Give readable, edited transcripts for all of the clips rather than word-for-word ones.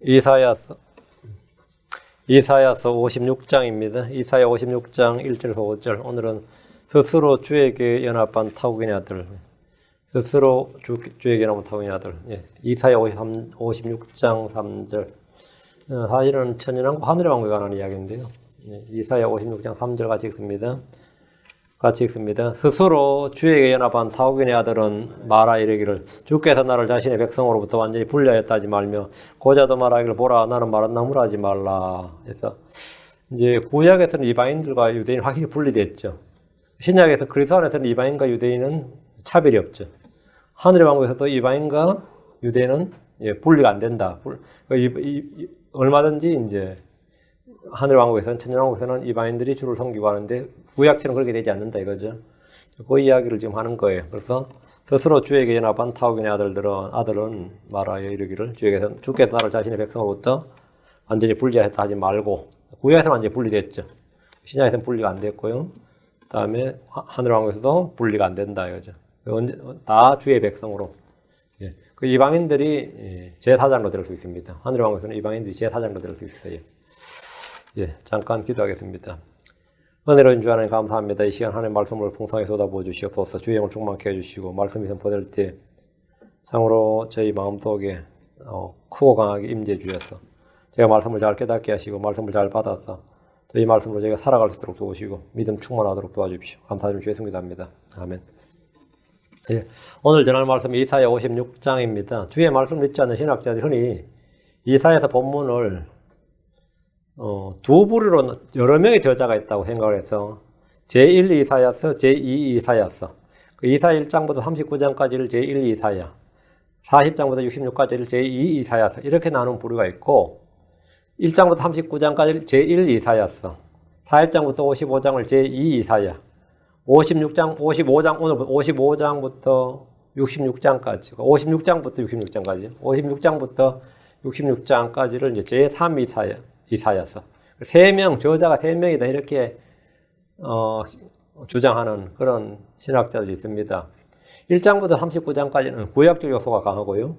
이사야서 56장입니다. 이사야 56장 1절에서 5절. 오늘은 스스로 주에게 연합한 타국인의 아들. 스스로 주에게 연합한 타국인의 아들. 예. 이사야 56장 3절. 사실은 천연왕국 하늘의 왕국에 관한 이야기인데요. 예. 이사야 56장 3절 같이 읽습니다. 스스로 주에게 연합한 타국인의 아들은 말하 이르기를 주께서 나를 자신의 백성으로부터 완전히 분리하였다 하지 말며 고자도 말하기를 보라 나는 마른 나무라 하지 말라. 그래서 이제 구약에서는 이방인들과 유대인 확실히 분리됐죠. 신약에서 그리스도 안에서는 이방인과 유대인은 차별이 없죠. 하늘의 왕국에서도 이방인과 유대인은 분리가 안 된다. 얼마든지 이제 하늘 왕국에서는 천년왕국에서는 이방인들이 주를 섬기고 하는데 구약처럼 그렇게 되지 않는다 이거죠. 그 이야기를 지금 하는 거예요. 그래서 스스로 주에게 연합한 타국인의 아들은 말하여 이르기를 주께서 나를 자신의 백성으로부터 완전히 분리했다 하지 말고, 구약에서는 완전히 분리됐죠. 신약에서는 분리가 안 됐고요. 그 다음에 하늘 왕국에서도 분리가 안 된다 이거죠. 다 주의 백성으로. 그 이방인들이 제4장로 될 수 있습니다. 하늘 왕국에서는 이방인들이 제4장로 될 수 있어요. 잠깐 기도하겠습니다. 은혜로운 주 하나님 감사합니다. 이 시간 하나님 말씀을 풍성하게 쏟아부어 주시옵소서. 주의 영을 충만케 해주시고 말씀이 선포될 때 참으로 저희 마음속에 크고 강하게 임재해 주셔서 제가 말씀을 잘 깨닫게 하시고 말씀을 잘 받아서 이 말씀으로 저희가 살아갈 수 있도록 도우시고 믿음 충만하도록 도와주십시오. 감사드리며 주의 성기도합니다. 아멘. 오늘 전할 말씀은 이사야 56장입니다. 주의 말씀을 믿지 않는 신학자들이 흔히 이사야서 본문을 두 부류로 여러 명의 저자가 있다고 생각을 해서 제1 이사야서, 제2 이사야서, 그 이사야 1장부터 39장까지를 제1 이사야, 40장부터 66까지를 제2 이사야서 이렇게 나눈 부류가 있고 1장부터 39장까지를 제1 이사야서, 40장부터 55장을 제2 이사야, 55장 오늘 55장부터 66장까지, 56장부터 66장까지, 56장부터 66장까지를 이제 제3 이사야서. 저자가 3명이다. 이렇게, 주장하는 그런 신학자들이 있습니다. 1장부터 39장까지는 구약적 요소가 강하고요.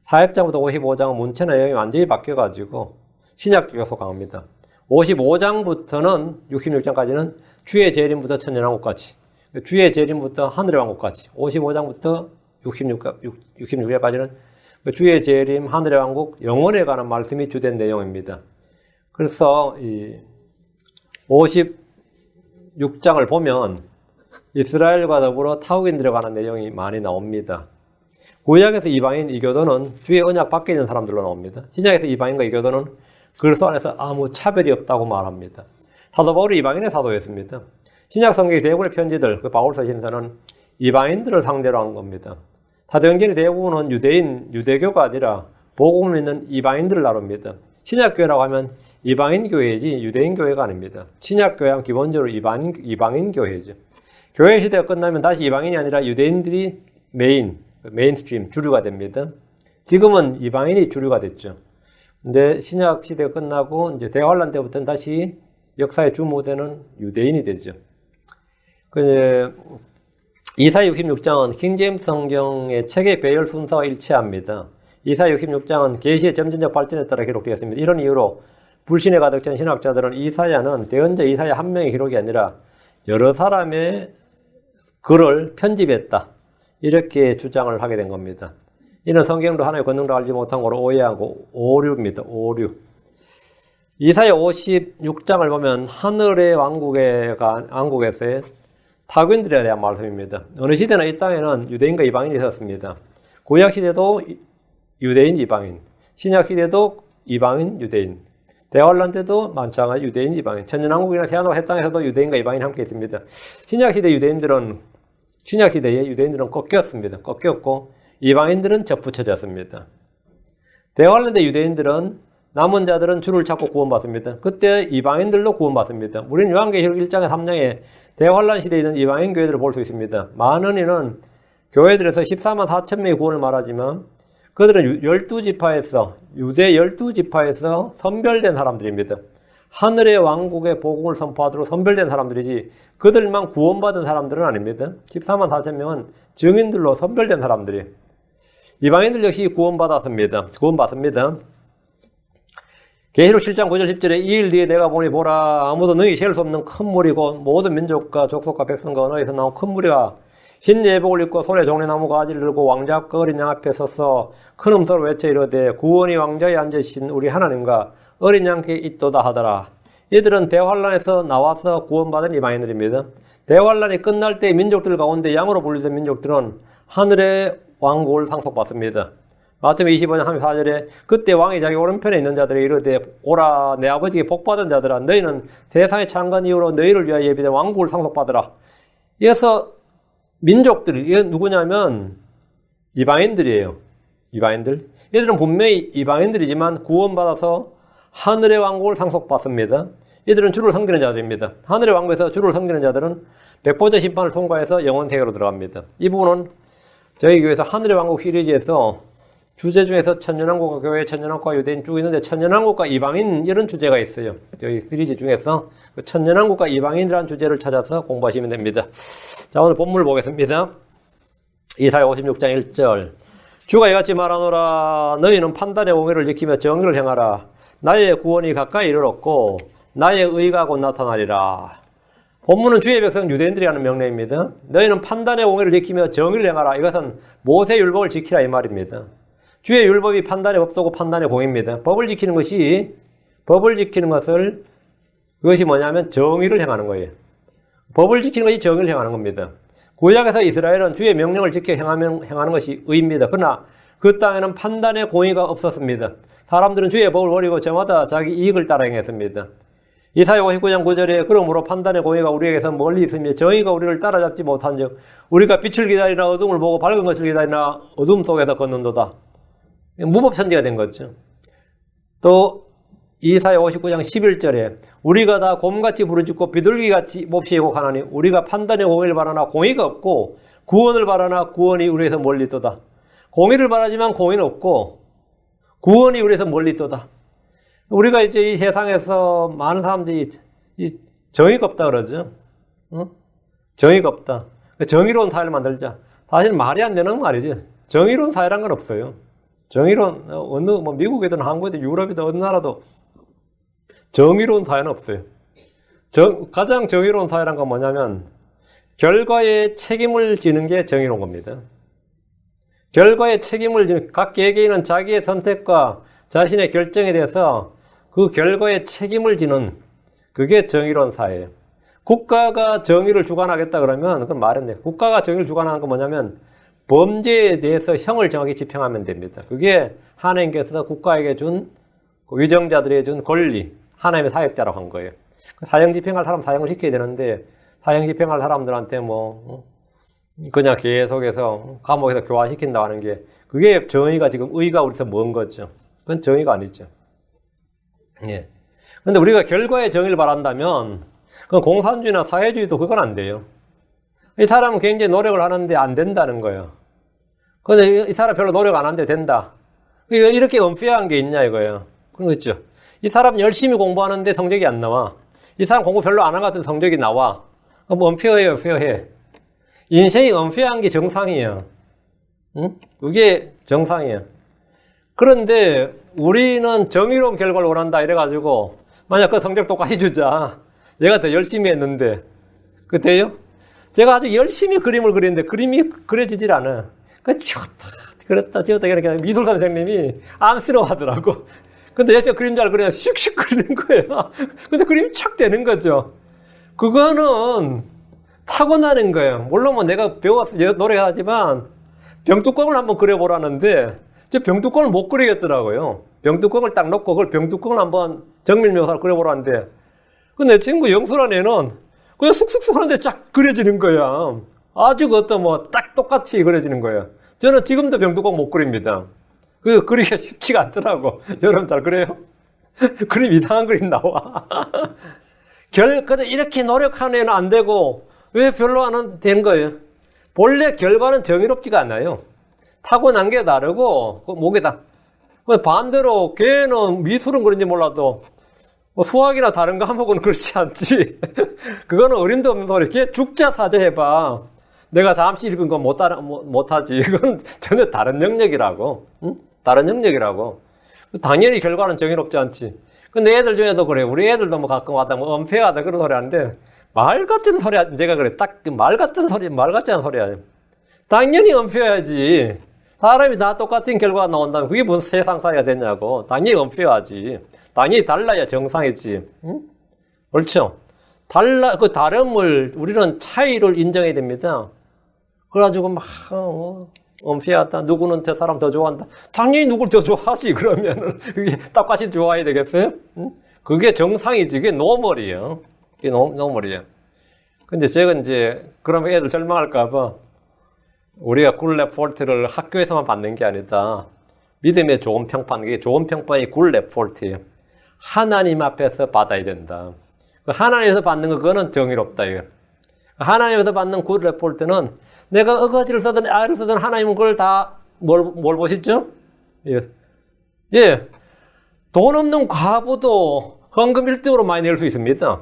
40장부터 55장은 문체나 내용이 완전히 바뀌어가지고 신약적 요소가 강합니다. 55장부터는 66장까지는 주의 재림부터 천년왕국까지, 주의 재림부터 하늘의 왕국까지, 55장부터 66장까지는 주의 재림, 하늘의 왕국, 영원에 관한 말씀이 주된 내용입니다. 그래서 이 56장을 보면 이스라엘과 더불어 타국인들에 관한 내용이 많이 나옵니다. 구약에서 이방인 이교도는 주의 언약 밖에 있는 사람들로 나옵니다. 신약에서 이방인과 이교도는 그리스도 안에서 아무 차별이 없다고 말합니다. 사도 바울이 이방인의 사도였습니다. 신약 성경의 대부분의 편지들, 그 바울서 신서는 이방인들을 상대로 한 겁니다. 사도행전의 대부분은 유대교가 아니라 복음을 믿는 이방인들을 다룹니다. 신약교회라고 하면 이방인 교회지 유대인 교회가 아닙니다. 신약교회는 기본적으로 이방인 교회죠. 교회 시대가 끝나면 다시 이방인이 아니라 유대인들이 메인스트림, 주류가 됩니다. 지금은 이방인이 주류가 됐죠. 근데 신약 시대가 끝나고 이제 대환란 때부터는 다시 역사의 주무대는 유대인이 되죠. 이사야 66장은 킹제임스 성경의 책의 배열 순서와 일치합니다. 이사야 66장은 계시의 점진적 발전에 따라 기록되었습니다. 이런 이유로 불신에 가득 찬 신학자들은 이사야는 대언자 이사야 한 명의 기록이 아니라 여러 사람의 글을 편집했다. 이렇게 주장을 하게 된 겁니다. 이는 성경도 하나의 권능도 알지 못한 거로 오해하고 오류입니다. 오류. 이사야 56장을 보면 하늘의 왕국에서의 타국인들에 대한 말씀입니다. 어느 시대나 이 땅에는 유대인과 이방인이 있었습니다. 구약 시대도 유대인, 이방인, 신약 시대도 이방인, 유대인, 대환란 때도 만창한 유대인, 이방인, 천년왕국이나 세안과 새 땅에서도 유대인과 이방인이 함께 있습니다. 신약 시대의 유대인들은 꺾였습니다. 꺾였고 이방인들은 접붙여졌습니다. 대환란 때 유대인들은 남은 자들은 주를 찾고 구원받습니다. 그때 이방인들도 구원받습니다. 우리는 요한계시록 1장에 3장에 대환란 시대에 있는 이방인 교회들을 볼 수 있습니다. 많은 이는 교회들에서 14만 4천 명의 구원을 말하지만 그들은 12지파에서 유대 12지파에서 선별된 사람들입니다. 하늘의 왕국의 복음을 선포하도록 선별된 사람들이지 그들만 구원받은 사람들은 아닙니다. 14만 4천 명은 증인들로 선별된 사람들이 이방인들 역시 구원받습니다. 계시록 7장 9절 10절에 이 일 뒤에 내가 보니 보라 아무도 능히 셀 수 없는 큰 무리고 모든 민족과 족속과 백성과 언어에서 나온 큰 무리가 흰 예복을 입고 손에 종려나무 가지를 들고 왕자과 어린 양 앞에 서서 큰 음소로 외쳐 이르되 구원이 왕좌에 앉으신 우리 하나님과 어린 양께 있도다 하더라. 이들은 대환란에서 나와서 구원받은 이방인들입니다. 대환란이 끝날 때 민족들 가운데 양으로 불리던 민족들은 하늘의 왕국을 상속받습니다. 마태복음 25장 34절에 그때 왕이 자기 오른편에 있는 자들에게 이르되 오라 내 아버지께 복받은 자들아 너희는 세상의 창건 이후로 너희를 위하여 예비된 왕국을 상속받으라. 이어서 민족들이 이게 누구냐면 이방인들이에요. 이방인들. 얘들은 분명히 이방인들이지만 구원받아서 하늘의 왕국을 상속받습니다. 이들은 주를 섬기는 자들입니다. 하늘의 왕국에서 주를 섬기는 자들은 백보자 심판을 통과해서 영원 세계로 들어갑니다. 이 부분은 저희 교회에서 하늘의 왕국 시리즈에서 주제 중에서 천년왕국과 교회, 천년왕국과 유대인 쭉 있는데 천년왕국과 이방인 이런 주제가 있어요. 저희 시리즈 중에서 그 천년왕국과 이방인이라는 주제를 찾아서 공부하시면 됩니다. 자, 오늘 본문을 보겠습니다. 이사야 56장 1절 주가 이같이 말하노라 너희는 판단의 공의를 지키며 정의를 행하라 나의 구원이 가까이 이르렀고 나의 의가 곧 나타나리라. 본문은 주의 백성 유대인들이 하는 명령입니다. 너희는 판단의 공의를 지키며 정의를 행하라. 이것은 모세의 율법을 지키라 이 말입니다. 주의 율법이 판단의 법도고 판단의 공의입니다. 법을 지키는 것이 그것이 뭐냐면 정의를 행하는 거예요. 법을 지키는 것이 정의를 행하는 겁니다. 구약에서 이스라엘은 주의 명령을 지켜 행하는 것이 의입니다. 그러나 그 땅에는 판단의 공의가 없었습니다. 사람들은 주의 법을 버리고 저마다 자기 이익을 따라 행했습니다. 이사야 59장 9절에 그러므로 판단의 공의가 우리에게서 멀리 있으며 정의가 우리를 따라잡지 못한즉 우리가 빛을 기다리나 어둠을 보고 밝은 것을 기다리나 어둠 속에서 걷는도다. 무법천지가 된 거죠. 또 이사야 59장 11절에 우리가 다 곰같이 부르짖고 비둘기같이 몹시 애곡하나니 우리가 판단의 공의를 바라나 공의가 없고 구원을 바라나 구원이 우리에서 멀리 있도다. 공의를 바라지만 공의는 없고 구원이 우리에서 멀리 있도다. 우리가 이제 이 세상에서 많은 사람들이 정의가 없다 그러죠. 정의가 없다. 정의로운 사회를 만들자. 사실 말이 안 되는 말이지. 정의로운 사회란 건 없어요. 정의로운 미국이든 한국이든 유럽이든 어느 나라도 정의로운 사회는 없어요. 가장 정의로운 사회란 건 뭐냐면 결과에 책임을 지는 게 정의로운 겁니다. 결과에 책임을 지는 각 개개인은 자기의 선택과 자신의 결정에 대해서 그 결과에 책임을 지는 그게 정의로운 사회예요. 국가가 정의를 주관하겠다 그러면 그건 말인데 국가가 정의를 주관하는 건 뭐냐면 범죄에 대해서 형을 정확히 집행하면 됩니다. 그게 하나님께서 국가에게 준 위정자들에게 준 권리, 하나님의 사역자라고 한 거예요. 사형 집행할 사람 사형을 시켜야 되는데 사형 집행할 사람들한테 그냥 계속해서 감옥에서 교화시킨다고 하는 게 그게 정의가 지금 의가 우리서 먼 거죠. 그건 정의가 아니죠. 예. 근데 우리가 결과의 정의를 바란다면 그건 공산주의나 사회주의도 그건 안 돼요. 이 사람은 굉장히 노력을 하는데 안 된다는 거예요. 근데 이 사람 별로 노력 안 하는데 된다. 이렇게 unfair한 게 있냐 이거예요. 그런 거 있죠. 이 사람 열심히 공부하는데 성적이 안 나와. 이 사람 공부 별로 안 한 것 같은 성적이 나와. 그럼 unfair해요, fair해. 인생이 unfair한 게 정상이에요. 응? 그게 정상이에요. 그런데 우리는 정의로운 결과를 원한다 이래가지고 만약 그 성적 똑같이 주자. 얘가 더 열심히 했는데 그 돼요? 제가 아주 열심히 그림을 그리는데 그림이 그려지질 않아. 그렸다 지었다 이렇게 미술사 선생님이 안쓰러워하더라고. 근데 옆에 그림자를 그려서 슉슉 그리는 거예요. 근데 그림이 척 되는 거죠. 그거는 타고나는 거예요. 물론 내가 배워서 노력하지만 병뚜껑을 한번 그려보라는데 저 병뚜껑을 못 그리겠더라고요. 병뚜껑을 딱 놓고 그걸 병뚜껑을 한번 정밀묘사를 그려보라는데 근데 내 친구 영수란 애는 그냥 쑥쑥쑥 하는데 쫙 그려지는 거야. 아주 딱 똑같이 그려지는 거예요. 저는 지금도 병뚜껑 못 그립니다. 그리기가 쉽지가 않더라고. 여러분 잘 그래요? 그림 이상한 그림 나와. 근데 이렇게 노력하는 애는 안 되고 왜 별로 안 된 거예요? 본래 결과는 정의롭지가 않아요. 타고난 게 다르고 목에다. 반대로 걔는 미술은 그런지 몰라도 수학이나 다른 거 한목은 그렇지 않지. 그거는 어림도 없는 소리. 걔 죽자 사죄해봐. 내가 잠시 읽은 건 못하지. 그건 전혀 다른 영역이라고. 응? 다른 영역이라고. 당연히 결과는 정의롭지 않지. 근데 애들 중에도 그래. 우리 애들도 뭐 가끔 와다 뭐 은폐하다 그런 소리 하는데 말 같은 소리 제가 그래. 딱 말 같은 소리, 말 같지 않은 소리야. 당연히 은폐해야지. 사람이 다 똑같은 결과가 나온다면 그게 무슨 세상 사이가 됐냐고. 당연히 은폐해야지. 당연히 달라야 정상이지. 응? 그렇죠? 그 다름을, 우리는 차이를 인정해야 됩니다. 그래가지고 막, 은폐하다. 누구는 저 사람 더 좋아한다. 당연히 누굴 더 좋아하지, 그러면은. 그게 똑같이 좋아해야 되겠어요? 응? 그게 정상이지. 그게 노멀이에요. 그게 노멀이에요. 근데 제가 이제, 그러면 애들 절망할까봐, 우리가 굿 레포트를 학교에서만 받는 게 아니다. 믿음의 좋은 평판, 그게 좋은 평판이 굿 레포트예요. 하나님 앞에서 받아야 된다. 하나님에서 받는 거, 그거는 정의롭다. 이거. 하나님에서 받는 굿 레포트는 내가 어거지를 쓰든 아를 쓰든 하나님은 그걸 다 뭘 보시죠? 예. 예. 돈 없는 과부도 헌금 1등으로 많이 낼 수 있습니다.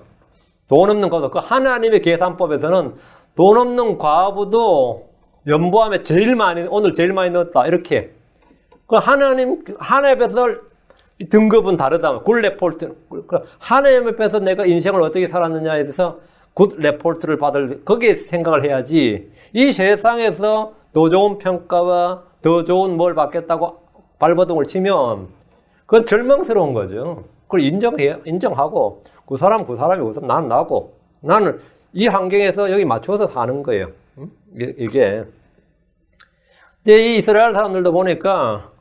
돈 없는 과부. 그 하나님의 계산법에서는 돈 없는 과부도 연보함에 오늘 제일 많이 넣었다. 이렇게. 그 하나님 앞에서 등급은 다르다. 굿 레포트. 하나님 앞에서 내가 인생을 어떻게 살았느냐에 대해서 굿 레포트를 거기에 생각을 해야지. 이 세상에서 더 좋은 평가와 더 좋은 뭘 받겠다고 발버둥을 치면 그건 절망스러운 거죠. 그걸 인정하고 그 사람이 우선 난 나고 나는 이 환경에서 여기 맞춰서 사는 거예요. 이게. 근데 이 이스라엘 사람들도 보니까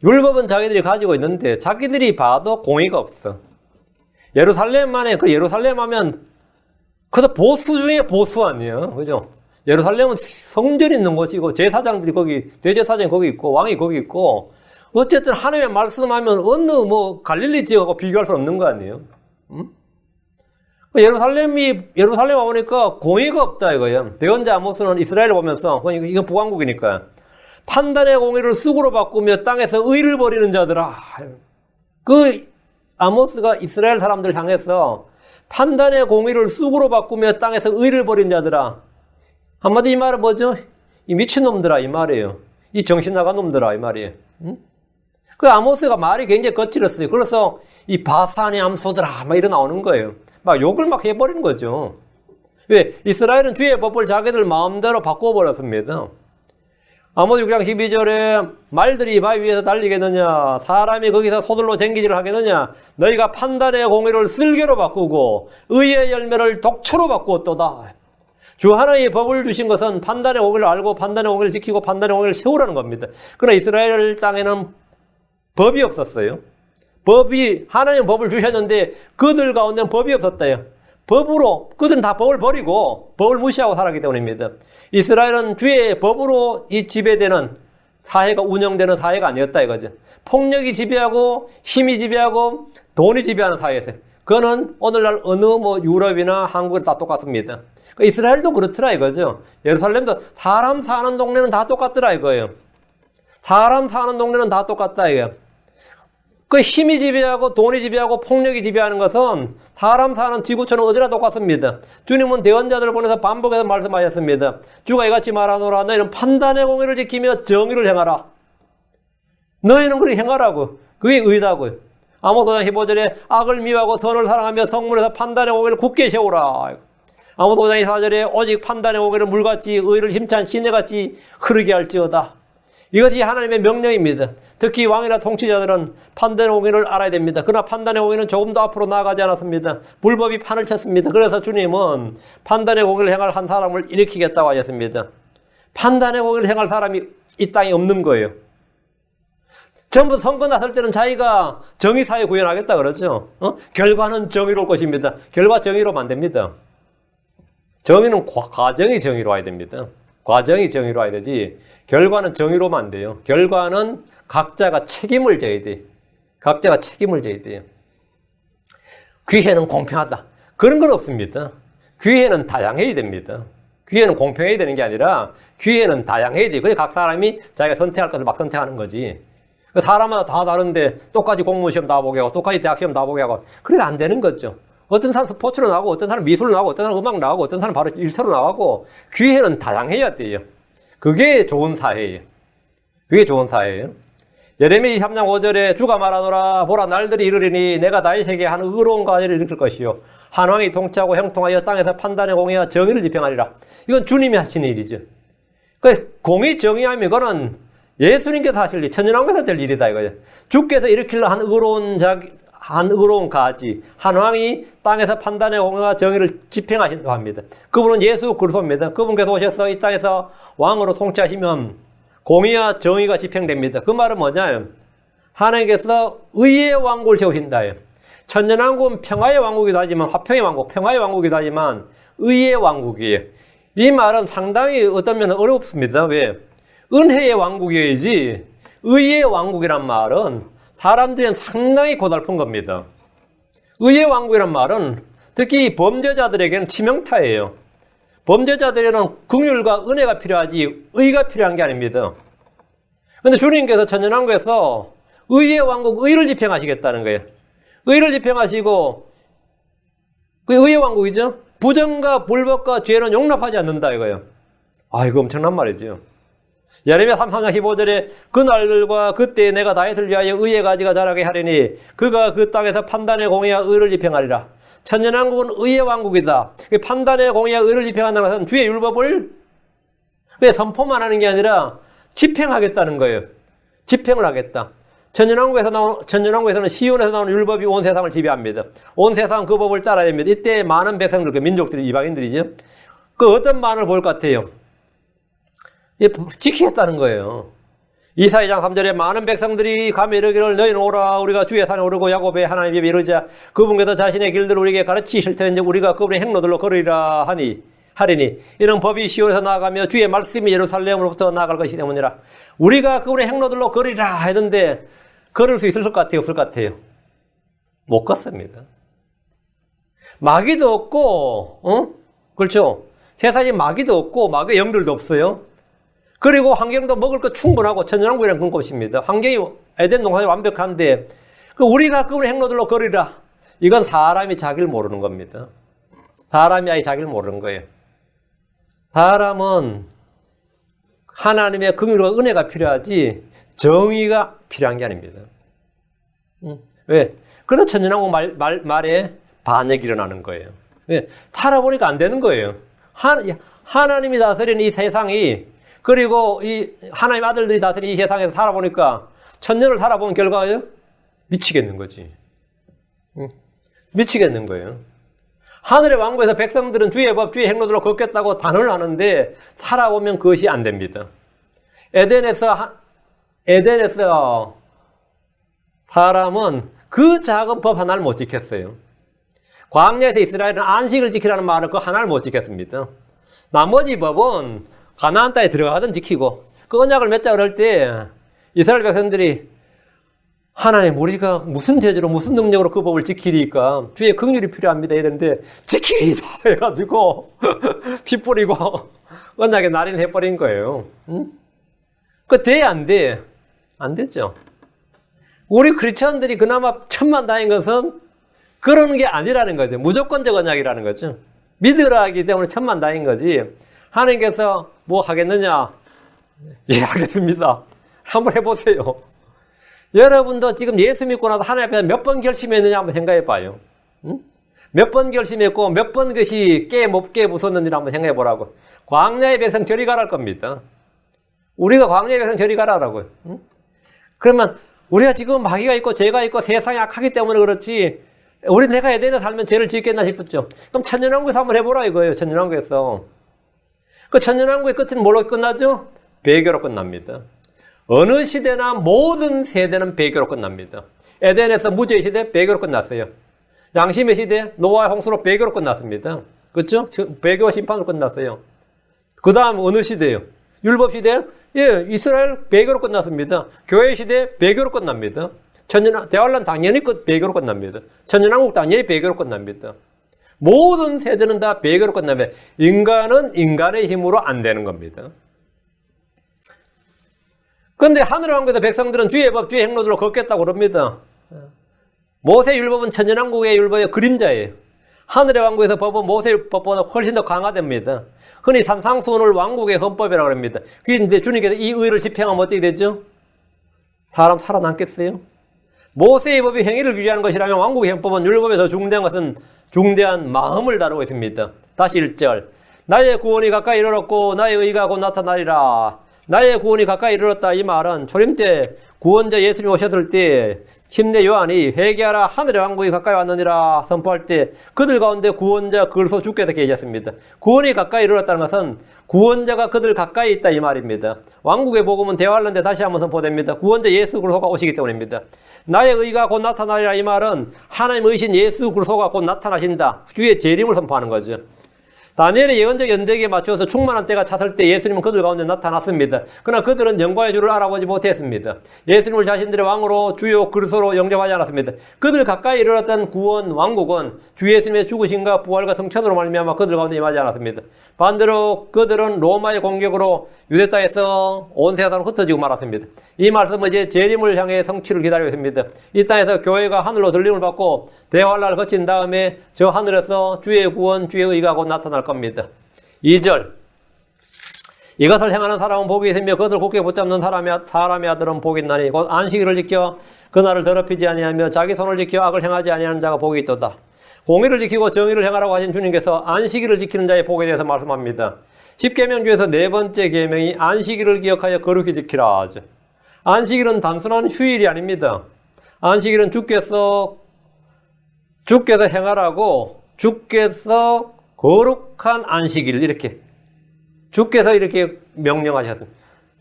율법은 자기들이 가지고 있는데 자기들이 봐도 공의가 없어. 예루살렘만에, 예루살렘 하면 그래서 보수 중에 보수 아니에요. 그죠? 예루살렘은 성전이 있는 곳이고 제사장들이 거기, 대제사장이 거기 있고 왕이 거기 있고 어쨌든 하나님의 말씀하면 어느 갈릴리 지역하고 비교할 수 없는 거 아니에요. 예루살렘 와보니까 공의가 없다 이거예요. 대언자 아모스는 이스라엘을 보면서, 이건 북왕국이니까, 판단의 공의를 쑥으로 바꾸며 땅에서 의를 버리는 자들아. 그 아모스가 이스라엘 사람들 향해서 판단의 공의를 쑥으로 바꾸며 땅에서 의를 버린 자들아. 한마디 이 말은 뭐죠? 이 미친놈들아 이 말이에요. 이 정신 나간 놈들아 이 말이에요. 그 아모스가 말이 굉장히 거칠었어요. 그래서 이 바산의 암소들아 막 이러 나오는 거예요. 막 욕을 막 해버리는 거죠. 왜? 이스라엘은 주의 법을 자기들 마음대로 바꿔버렸습니다. 아모스 6장 12절에 말들이 바위 위에서 달리겠느냐, 사람이 거기서 소들로 쟁기질을 하겠느냐, 너희가 판단의 공의를 쓸개로 바꾸고 의의 열매를 독초로 바꾸었도다. 주 하나의 법을 주신 것은 판단의 공의를 알고 판단의 공의를 지키고 판단의 공의를 세우라는 겁니다. 그러나 이스라엘 땅에는 법이 없었어요. 하나님 법을 주셨는데 그들 가운데는 법이 없었대요. 그들은 다 법을 버리고 법을 무시하고 살았기 때문입니다. 이스라엘은 주의 법으로 이 지배되는 사회가 운영되는 사회가 아니었다 이거죠. 폭력이 지배하고 힘이 지배하고 돈이 지배하는 사회였어요. 그거는 오늘날 어느 유럽이나 한국에서 다 똑같습니다. 이스라엘도 그렇더라 이거죠. 예루살렘도 사람 사는 동네는 다 똑같더라 이거예요. 사람 사는 동네는 다 똑같다 이거예요. 그 힘이 지배하고 돈이 지배하고 폭력이 지배하는 것은 사람 사는 지구촌은 어디나 똑같습니다. 주님은 대언자들을 보내서 반복해서 말씀하셨습니다. 주가 이같이 말하노라. 너희는 판단의 공의를 지키며 정의를 행하라. 너희는 그렇게 행하라고. 그게 의다고요. 아모스 5장 15절에 악을 미워하고 선을 사랑하며 성문에서 판단의 공의를 굳게 세우라. 아모스 5장 24절에 오직 판단의 공의를 물같이 의를 힘찬 시내같이 흐르게 할지어다. 이것이 하나님의 명령입니다. 특히 왕이나 통치자들은 판단의 공의를 알아야 됩니다. 그러나 판단의 공의는 조금도 앞으로 나아가지 않았습니다. 불법이 판을 쳤습니다. 그래서 주님은 판단의 공의를 행할 한 사람을 일으키겠다고 하셨습니다. 판단의 공의를 행할 사람이 이 땅에 없는 거예요. 전부 선거 나설 때는 자기가 정의사회 구현하겠다 그러죠. 결과는 정의로울 것입니다. 결과 정의로면 안 됩니다. 정의는 과정이 정의로워야 됩니다. 과정이 정의로워야 되지 결과는 정의로우면 안 돼요. 결과는 각자가 책임을 져야 돼. 각자가 책임을 져야 돼요. 귀회는 공평하다. 그런 건 없습니다. 귀회는 다양해야 됩니다. 귀회는 공평해야 되는 게 아니라 귀회는 다양해야 돼요. 그래서 각 사람이 자기가 선택할 것을 막 선택하는 거지. 사람마다 다 다른데 똑같이 공무원 시험 다 보게 하고 똑같이 대학 시험 다 보게 하고 그래 안 되는 거죠. 어떤 사람 스포츠로 나가고 어떤 사람 미술로 나가고 어떤 사람 음악 나가고 어떤 사람 바로 일터로 나가고 기회는 다양해야 돼요. 그게 좋은 사회예요. 그게 좋은 사회예요. 예레미야 23장 5절에 주가 말하노라 보라 날들이 이르리니 내가 다윗에게 한 의로운 가지를 일으킬 것이요 한 왕이 통치하고 형통하여 땅에서 판단의 공의와 정의를 집행하리라. 이건 주님이 하시는 일이죠. 그 공의 정의하면 이거는 예수님께서 하실 일, 천년왕국에서 될 일이다 이거예요. 주께서 일으키려 한 의로운 가지, 한 왕이 땅에서 판단의 공의와 정의를 집행하신다고 합니다. 그분은 예수 그리스도입니다. 그분께서 오셔서 이 땅에서 왕으로 통치하시면 공의와 정의가 집행됩니다. 그 말은 뭐냐요? 하나님께서 의의 왕국을 세우신다요. 천년왕국은 평화의 왕국이기도 하지만 화평의 왕국, 평화의 왕국이기도 하지만 의의 왕국이에요. 이 말은 상당히 어떤 면은 어렵습니다. 왜? 은혜의 왕국이어야지 의의 왕국이란 말은 사람들은 상당히 고달픈 겁니다. 의의 왕국이란 말은 특히 범죄자들에게는 치명타예요. 범죄자들에게는 긍휼과 은혜가 필요하지 의가 필요한 게 아닙니다. 그런데 주님께서 천년왕국에서 의의 왕국, 의를 집행하시겠다는 거예요. 의를 집행하시고 그 의의 왕국이죠. 부정과 불법과 죄는 용납하지 않는다 이거예요. 아, 이거 엄청난 말이죠. 예레미야 3장 15절에 그날과 그때에 내가 다윗을 위하여 의의 가지가 자라게 하리니 그가 그 땅에서 판단의 공의와 의를 집행하리라. 천년왕국은 의의 왕국이다. 판단의 공의와 의를 집행한다는 것은 주의 율법을 왜 선포만 하는 게 아니라 집행하겠다는 거예요. 집행을 하겠다. 천년왕국에서는 시온에서 나오는 율법이 온 세상을 지배합니다. 온 세상 그 법을 따라야 됩니다. 이때 많은 백성들, 그 민족들이 이방인들이죠. 그 어떤 반응을 보일 것 같아요? 지키겠다는 거예요. 이사야 2장 3절에 많은 백성들이 감히 이르기를 너희는 오라 우리가 주의 산에 오르고 야곱의 하나님 입에 이르자 그분께서 자신의 길들을 우리에게 가르치실 터인즉 우리가 그분의 행로들로 걸으리라 하리니 이런 법이 시온에서 나아가며 주의 말씀이 예루살렘으로부터 나아갈 것이기 때문이라. 우리가 그분의 행로들로 걸으리라 했는데 걸을 수 있을 것 같아요? 없을 것 같아요? 못 걷습니다. 마귀도 없고 그렇죠? 세상에 마귀도 없고 마귀의 영들도 없어요. 그리고 환경도 먹을 것 충분하고 천년왕국이라는 그런 곳입니다. 환경이 에덴 동산이 완벽한데 우리가 그분의 행로들로 걸으리라. 이건 사람이 자기를 모르는 겁니다. 사람이 아예 자기를 모르는 거예요. 사람은 하나님의 긍휼과 은혜가 필요하지 정의가 필요한 게 아닙니다. 왜? 그래서 천년왕국 말에 반역이 일어나는 거예요. 왜? 살아보니까 안 되는 거예요. 하나님이 다스리는 이 세상이 그리고 이 하나님 아들들이 다스리는 이 세상에서 살아보니까 천년을 살아본 결과요? 미치겠는 거지. 미치겠는 거예요. 하늘의 왕국에서 백성들은 주의 법, 주의 행로들로 걷겠다고 단언을 하는데 살아보면 그것이 안 됩니다. 에덴에서 사람은 그 작은 법 하나를 못 지켰어요. 광야에서 이스라엘은 안식을 지키라는 말을 그 하나를 못 지켰습니다. 나머지 법은 가나안 땅에 들어가든 지키고 그 언약을 맺자 그럴 때 이스라엘 백성들이 하나님 우리가 무슨 재주로 무슨 능력으로 그 법을 지키니까 주의 긍휼이 필요합니다 이랬는데 지키리다 해가지고 피 뿌리고 언약에 날인을 해버린 거예요. 그 돼? 안 돼? 안 됐죠. 우리 크리스천들이 그나마 천만다행인 것은 그러는 게 아니라는 거죠. 무조건적 언약이라는 거죠. 믿으라 하기 때문에 천만다행인 거지. 하나님께서 뭐 하겠느냐? 예, 하겠습니다. 한번 해보세요. 여러분도 지금 예수 믿고 나서 하나님 앞에서 몇 번 결심했느냐 한번 생각해 봐요. 몇 번 결심했고 몇 번 그것이 깨 부쉈는지 한번 생각해 보라고. 광야의 백성 저리 가랄 겁니다. 우리가 광야의 백성 저리 가라라고요. 그러면 우리가 지금 마귀가 있고 죄가 있고 세상이 악하기 때문에 그렇지 우리 내가 에덴에 살면 죄를 짓겠나 싶었죠. 그럼 천년왕국에서 한번 해보라 이거예요. 천년왕국에서. 그 천년왕국의 끝은 뭘로 끝나죠? 배교로 끝납니다. 어느 시대나 모든 세대는 배교로 끝납니다. 에덴에서 무죄의 시대 배교로 끝났어요. 양심의 시대 노아의 홍수로 배교로 끝났습니다. 그렇죠? 배교 심판으로 끝났어요. 그 다음 어느 시대예요? 율법 시대? 예, 이스라엘 배교로 끝났습니다. 교회 시대 배교로 끝납니다. 대환란 당연히 배교로 끝납니다. 천년왕국 당연히 배교로 끝납니다. 모든 세대는 다 배교로 끝나면 인간은 인간의 힘으로 안 되는 겁니다. 그런데 하늘의 왕국에서 백성들은 주의 법, 주의 행로들로 걷겠다고 그럽니다. 모세 율법은 천년왕국의 율법의 그림자예요. 하늘의 왕국에서 법은 모세 법보다 훨씬 더 강화됩니다. 흔히 산상수훈을 왕국의 헌법이라고 합니다. 그런데 주님께서 이 의를 집행하면 어떻게 되죠? 사람 살아남겠어요? 모세의 법이 행위를 규제하는 것이라면 왕국의 헌법은 율법에 더 중대한 것은 중대한 마음을 다루고 있습니다. 다시 1절. 나의 구원이 가까이 이르렀고 나의 의가 곧 나타나리라. 나의 구원이 가까이 이르렀다. 이 말은 초림 때 구원자 예수님이 오셨을 때 침례 요한이 회개하라 하늘의 왕국이 가까이 왔느니라 선포할 때 그들 가운데 구원자 그리스도 주께서 계셨습니다. 구원이 가까이 이르렀다는 것은 구원자가 그들 가까이 있다 이 말입니다. 왕국의 복음은 대환란때 다시 한번 선포됩니다. 구원자 예수 그리스도가 오시기 때문입니다. 나의 의가 곧 나타나리라 이 말은 하나님의 의신 예수 그리스도가 곧 나타나신다. 주의 재림을 선포하는 거죠. 다니엘의 예언적 연대기에 맞춰서 충만한 때가 찼을 때 예수님은 그들 가운데 나타났습니다. 그러나 그들은 영광의 주를 알아보지 못했습니다. 예수님을 자신들의 왕으로 주요 그리스도로 영접하지 않았습니다. 그들 가까이 이르렀던 구원 왕국은 주 예수님의 죽으심과 부활과 성천으로 말미암아 그들 가운데 임하지 않았습니다. 반대로 그들은 로마의 공격으로 유대 땅에서 온 세상으로 흩어지고 말았습니다. 이 말씀은 이제 재림을 향해 성취를 기다리고 있습니다. 이 땅에서 교회가 하늘로 들림을 받고 대환란을 거친 다음에 저 하늘에서 주의 구원, 주의 의가 곧 나타날 겁니다. 2절. 이것을 행하는 사람은 복이 있으며 그것을 굳게 붙잡는 사람의 아들은 복이 있나니 곧 안식일을 지켜 그날을 더럽히지 아니하며 자기 손을 지켜 악을 행하지 아니하는 자가 복이 있도다. 공의를 지키고 정의를 행하라고 하신 주님께서 안식일을 지키는 자의 복에 대해서 말씀합니다. 10계명 중에서 네 번째 계명이 안식일을 기억하여 거룩히 지키라 하죠. 안식일은 단순한 휴일이 아닙니다. 안식일은 주께서 행하라고 주께서 거룩한 안식일 이렇게 주께서 이렇게 명령하셨습니다.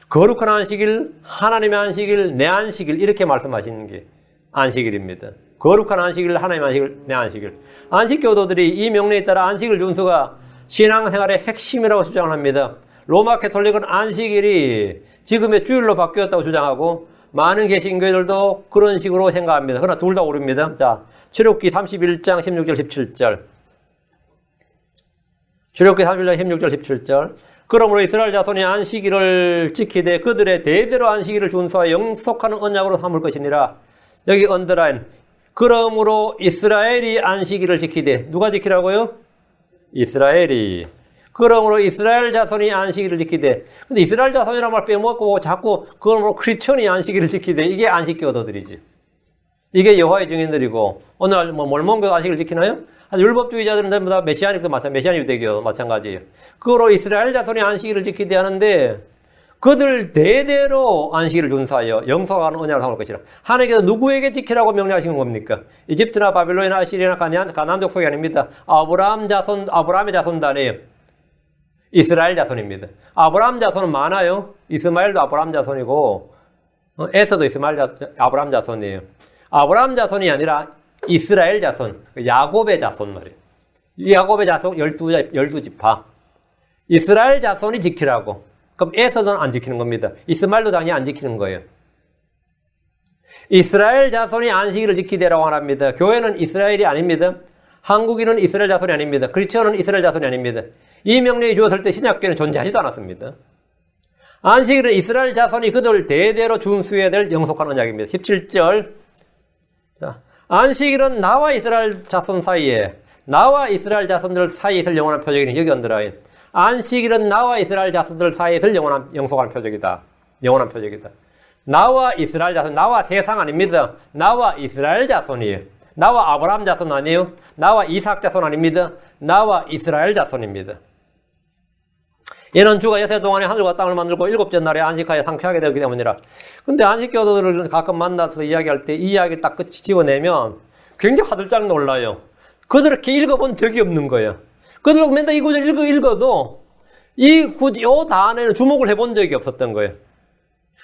거룩한 안식일, 하나님의 안식일, 내 안식일 이렇게 말씀하시는 게 안식일입니다. 거룩한 안식일, 하나님의 안식일, 내 안식일. 안식교도들이 이 명령에 따라 안식일 준수가 신앙생활의 핵심이라고 주장을 합니다. 로마 캐톨릭은 안식일이 지금의 주일로 바뀌었다고 주장하고 많은 개신교회들도 그런 식으로 생각합니다. 그러나 둘 다 옳습니다. 자, 출애굽기 31장 16절 17절. 출애굽기 31장 16절 17절. 그러므로 이스라엘 자손이 안식일을 지키되 그들의 대대로 안식일을 준수하여 영속하는 언약으로 삼을 것이니라. 여기 언더라인. 그러므로 이스라엘이 안식일을 지키되 누가 지키라고요? 이스라엘이. 그러므로 이스라엘 자손이 안식일을 지키되 근데 이스라엘 자손이라는 말 빼먹고 자꾸 그러므로 크리스천이 안식일을 지키되 이게 안식교도들이지. 이게 여호와의 증인들이고 오늘 몰몬교도 안식일을 지키나요? 율법주의자들은 전부 다 메시아닉도 마찬가지, 메시아닉 유대교 마찬가지예요. 그거로 이스라엘 자손이 안식일을 지키되 하는데 그들 대대로 안식일을 준수하여 영속하는 언약을 삼을 것이라. 하나님께서 누구에게 지키라고 명령하시는 겁니까? 이집트나 바빌론이나 아시리아나 가나안 족속이 아닙니다. 아브라함의 자손단이에요. 이스라엘 자손입니다. 아브라함 자손은 많아요. 이스마엘도 아브라함 자손이고 에서도 아브라함 자손이에요. 아브라함 자손이 아니라 이스라엘 자손, 야곱의 자손 말이에요. 야곱의 자손 12지파. 이스라엘 자손이 지키라고. 그럼 에서는 안 지키는 겁니다. 이스마엘도 당연히 안 지키는 거예요. 이스라엘 자손이 안식일을 지키되라고 합니다. 교회는 이스라엘이 아닙니다. 한국인은 이스라엘 자손이 아닙니다. 크리스천은 이스라엘 자손이 아닙니다. 이 명령이 주어졌을 때 신약교회는 존재하지도 않았습니다. 안식일은 이스라엘 자손이 그들 대대로 준수해야 될 영속한 언약입니다. 17절. 자, 안식일은 나와 이스라엘 자손 사이에, 나와 이스라엘 자손들 사이에 있을 영원한 표적이니 여기 언더라인. 안식일은 나와 이스라엘 자손들 사이에 있을 영속한 표적이다. 영원한 표적이다. 나와 이스라엘 자손, 나와 세상 아닙니다. 나와 이스라엘 자손이에요. 나와 아브라함 자손 아니에요. 나와 이삭 자손 아닙니다. 나와 이스라엘 자손입니다. 이는 주가 여세 동안에 하늘과 땅을 만들고 일곱째 날에 안식하여 상쾌하게 되었기 때문이라. 근데 안식교도들을 가끔 만나서 이야기할 때 이 이야기 딱 끝이 집어내면 굉장히 화들짝 놀라요. 그들을 이렇게 읽어본 적이 없는 거예요. 그들 맨날 이 구절 읽어도 이 단어에는 주목을 해본 적이 없었던 거예요.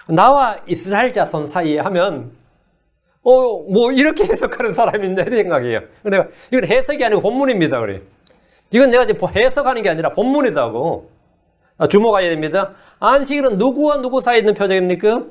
나와 이스라엘 자손 사이에 하면 뭐 이렇게 해석하는 사람이 있나 이런 생각이에요. 근데 이건 해석이 아니고 본문입니다. 그래. 이건 내가 지금 해석하는 게 아니라 본문이다고. 주목해야 됩니다. 안식일은 누구와 누구 사이에 있는 표적입니까?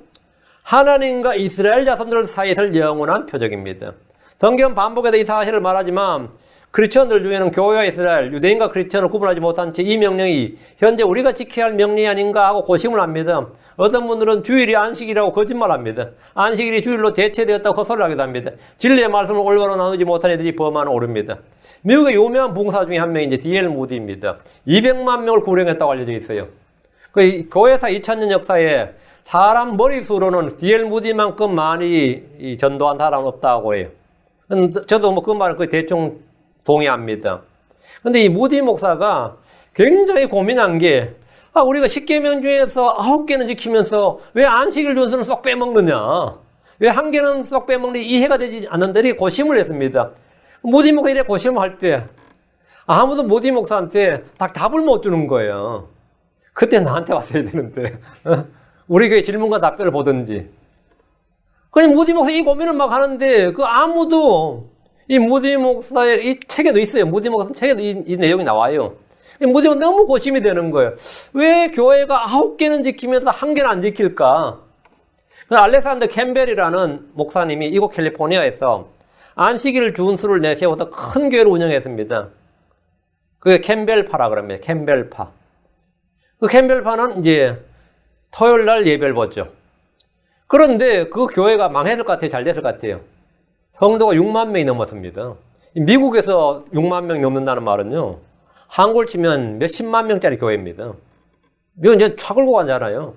하나님과 이스라엘 자손들 사이에 있을 영원한 표적입니다. 성경 반복해서 이 사실을 말하지만 크리스천들 중에는 교회와 이스라엘, 유대인과 크리스천을 구분하지 못한 채 이 명령이 현재 우리가 지켜야 할 명령이 아닌가 하고 고심을 합니다. 어떤 분들은 주일이 안식이라고 거짓말합니다. 안식일이 주일로 대체되었다고 헛소리를 하기도 합니다. 진리의 말씀을 올바로 나누지 못한 애들이 범하는 오릅니다. 미국의 유명한 봉사 중에 한 명이 이제 D.L. 무디입니다. 200만 명을 구령했다고 알려져 있어요. 그 교회사 2000년 역사에 사람 머릿수로는 D.L. 무디만큼 많이 이 전도한 사람은 없다고 해요. 저도 뭐 그 말은 거의 대충 동의합니다. 근데 이 무디 목사가 굉장히 고민한 게, 우리가 10계명 중에서 9개는 지키면서 왜 안식일 준수는 쏙 빼먹느냐? 왜 1개는 쏙 빼먹는 이해가 되지 않는들이 고심을 했습니다. 무디 목사 이래 고심을 할 때 아무도 무디 목사한테 답을 못 주는 거예요. 그때 나한테 왔어야 되는데. 우리 교회 질문과 답변을 보든지. 그냥 무디 목사 이 고민을 막 하는데, 아무도, 이 무디 목사의 이 책에도 있어요. 무디 목사 책에도 이 내용이 나와요. 이 무디 목사 너무 고심이 되는 거예요. 왜 교회가 9개는 지키면서 1개는 안 지킬까? 알렉산더 캠벨이라는 목사님이 이곳 캘리포니아에서 안식일 준수를 내세워서 큰 교회를 운영했습니다. 그게 캠벨파라 그럽니다. 캠벨파. 그 캠벨파는 이제 토요일 날 예배를 보죠. 그런데 그 교회가 망했을 것 같아요? 잘 됐을 것 같아요? 성도가 6만 명이 넘었습니다. 미국에서 6만 명이 넘는다는 말은요, 한국을 치면 몇십만 명짜리 교회입니다. 이건 이제 차 끌고 가잖아요.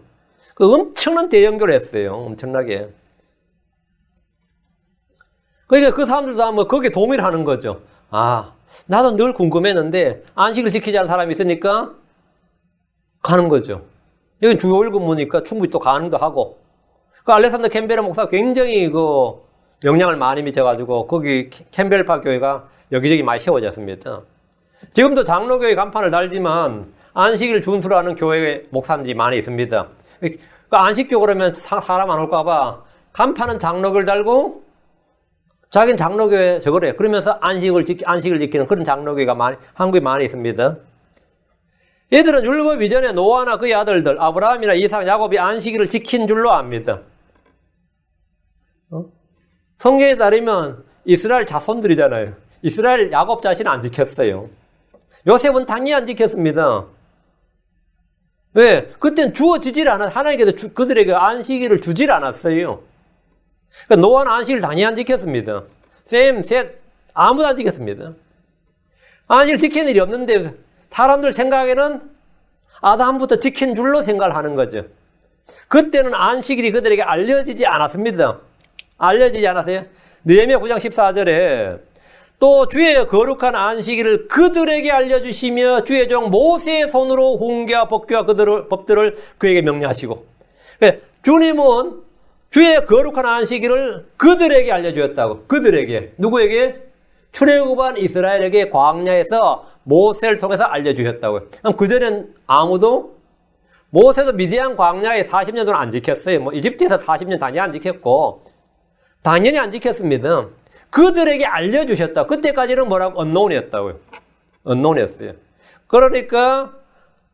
그 엄청난 대형교를 했어요. 엄청나게. 그러니까 그 사람들도 뭐 거기에 동의를 하는 거죠. 나도 늘 궁금했는데 안식을 지키지 않은 사람이 있으니까 가는 거죠. 여기 주 5일 근무니까 충분히 또 가능도 하고. 그 알렉산더 캠벨 목사가 굉장히 그 영향을 많이 미쳐가지고 거기 캠벨파 교회가 여기저기 많이 세워졌습니다. 지금도 장로교회 간판을 달지만 안식일 준수라는 교회 목사님들이 많이 있습니다. 그 안식교 그러면 사람 안 올까봐 간판은 장로교를 달고 자기는 장로교회 저거래. 그러면서 안식을 지키는 그런 장로교회가 한국에 많이 있습니다. 얘들은 율법 이전에 노아나 그의 아들들 아브라함이나 이삭, 야곱이 안식일을 지킨 줄로 압니다. 성경에 따르면 이스라엘 자손들이잖아요. 이스라엘 야곱 자신은 안 지켰어요. 요셉은 당연히 안 지켰습니다. 왜? 그때는 주어지질 않았어요. 하나님께서 그들에게 안식일을 주질 않았어요. 그러니까 노아는 안식일 당연히 안 지켰습니다. 셈, 셋 아무도 안 지켰습니다. 안식일 지키는 일이 없는데 사람들 생각에는 아담부터 지킨 줄로 생각을 하는 거죠. 그때는 안식일이 그들에게 알려지지 않았습니다. 알려지지 않았어요? 느헤미야 9장 14절에 또 주의 거룩한 안식일을 그들에게 알려주시며 주의 종 모세의 손으로 훈계와 법규와 법들을 그에게 명령하시고, 주님은 주의 거룩한 안식일을 그들에게 알려주었다고. 그들에게. 누구에게? 출애굽한 이스라엘에게 광야에서 모세를 통해서 알려주셨다고요. 그럼 그전엔 아무도, 모세도 미디안 광야에 40년 동안 안 지켰어요. 뭐 이집트에서 40년 당연히 안 지켰고, 당연히 안 지켰습니다. 그들에게 알려주셨다. 그때까지는 뭐라고? 언노운이었다고요. 언노운이었어요. 그러니까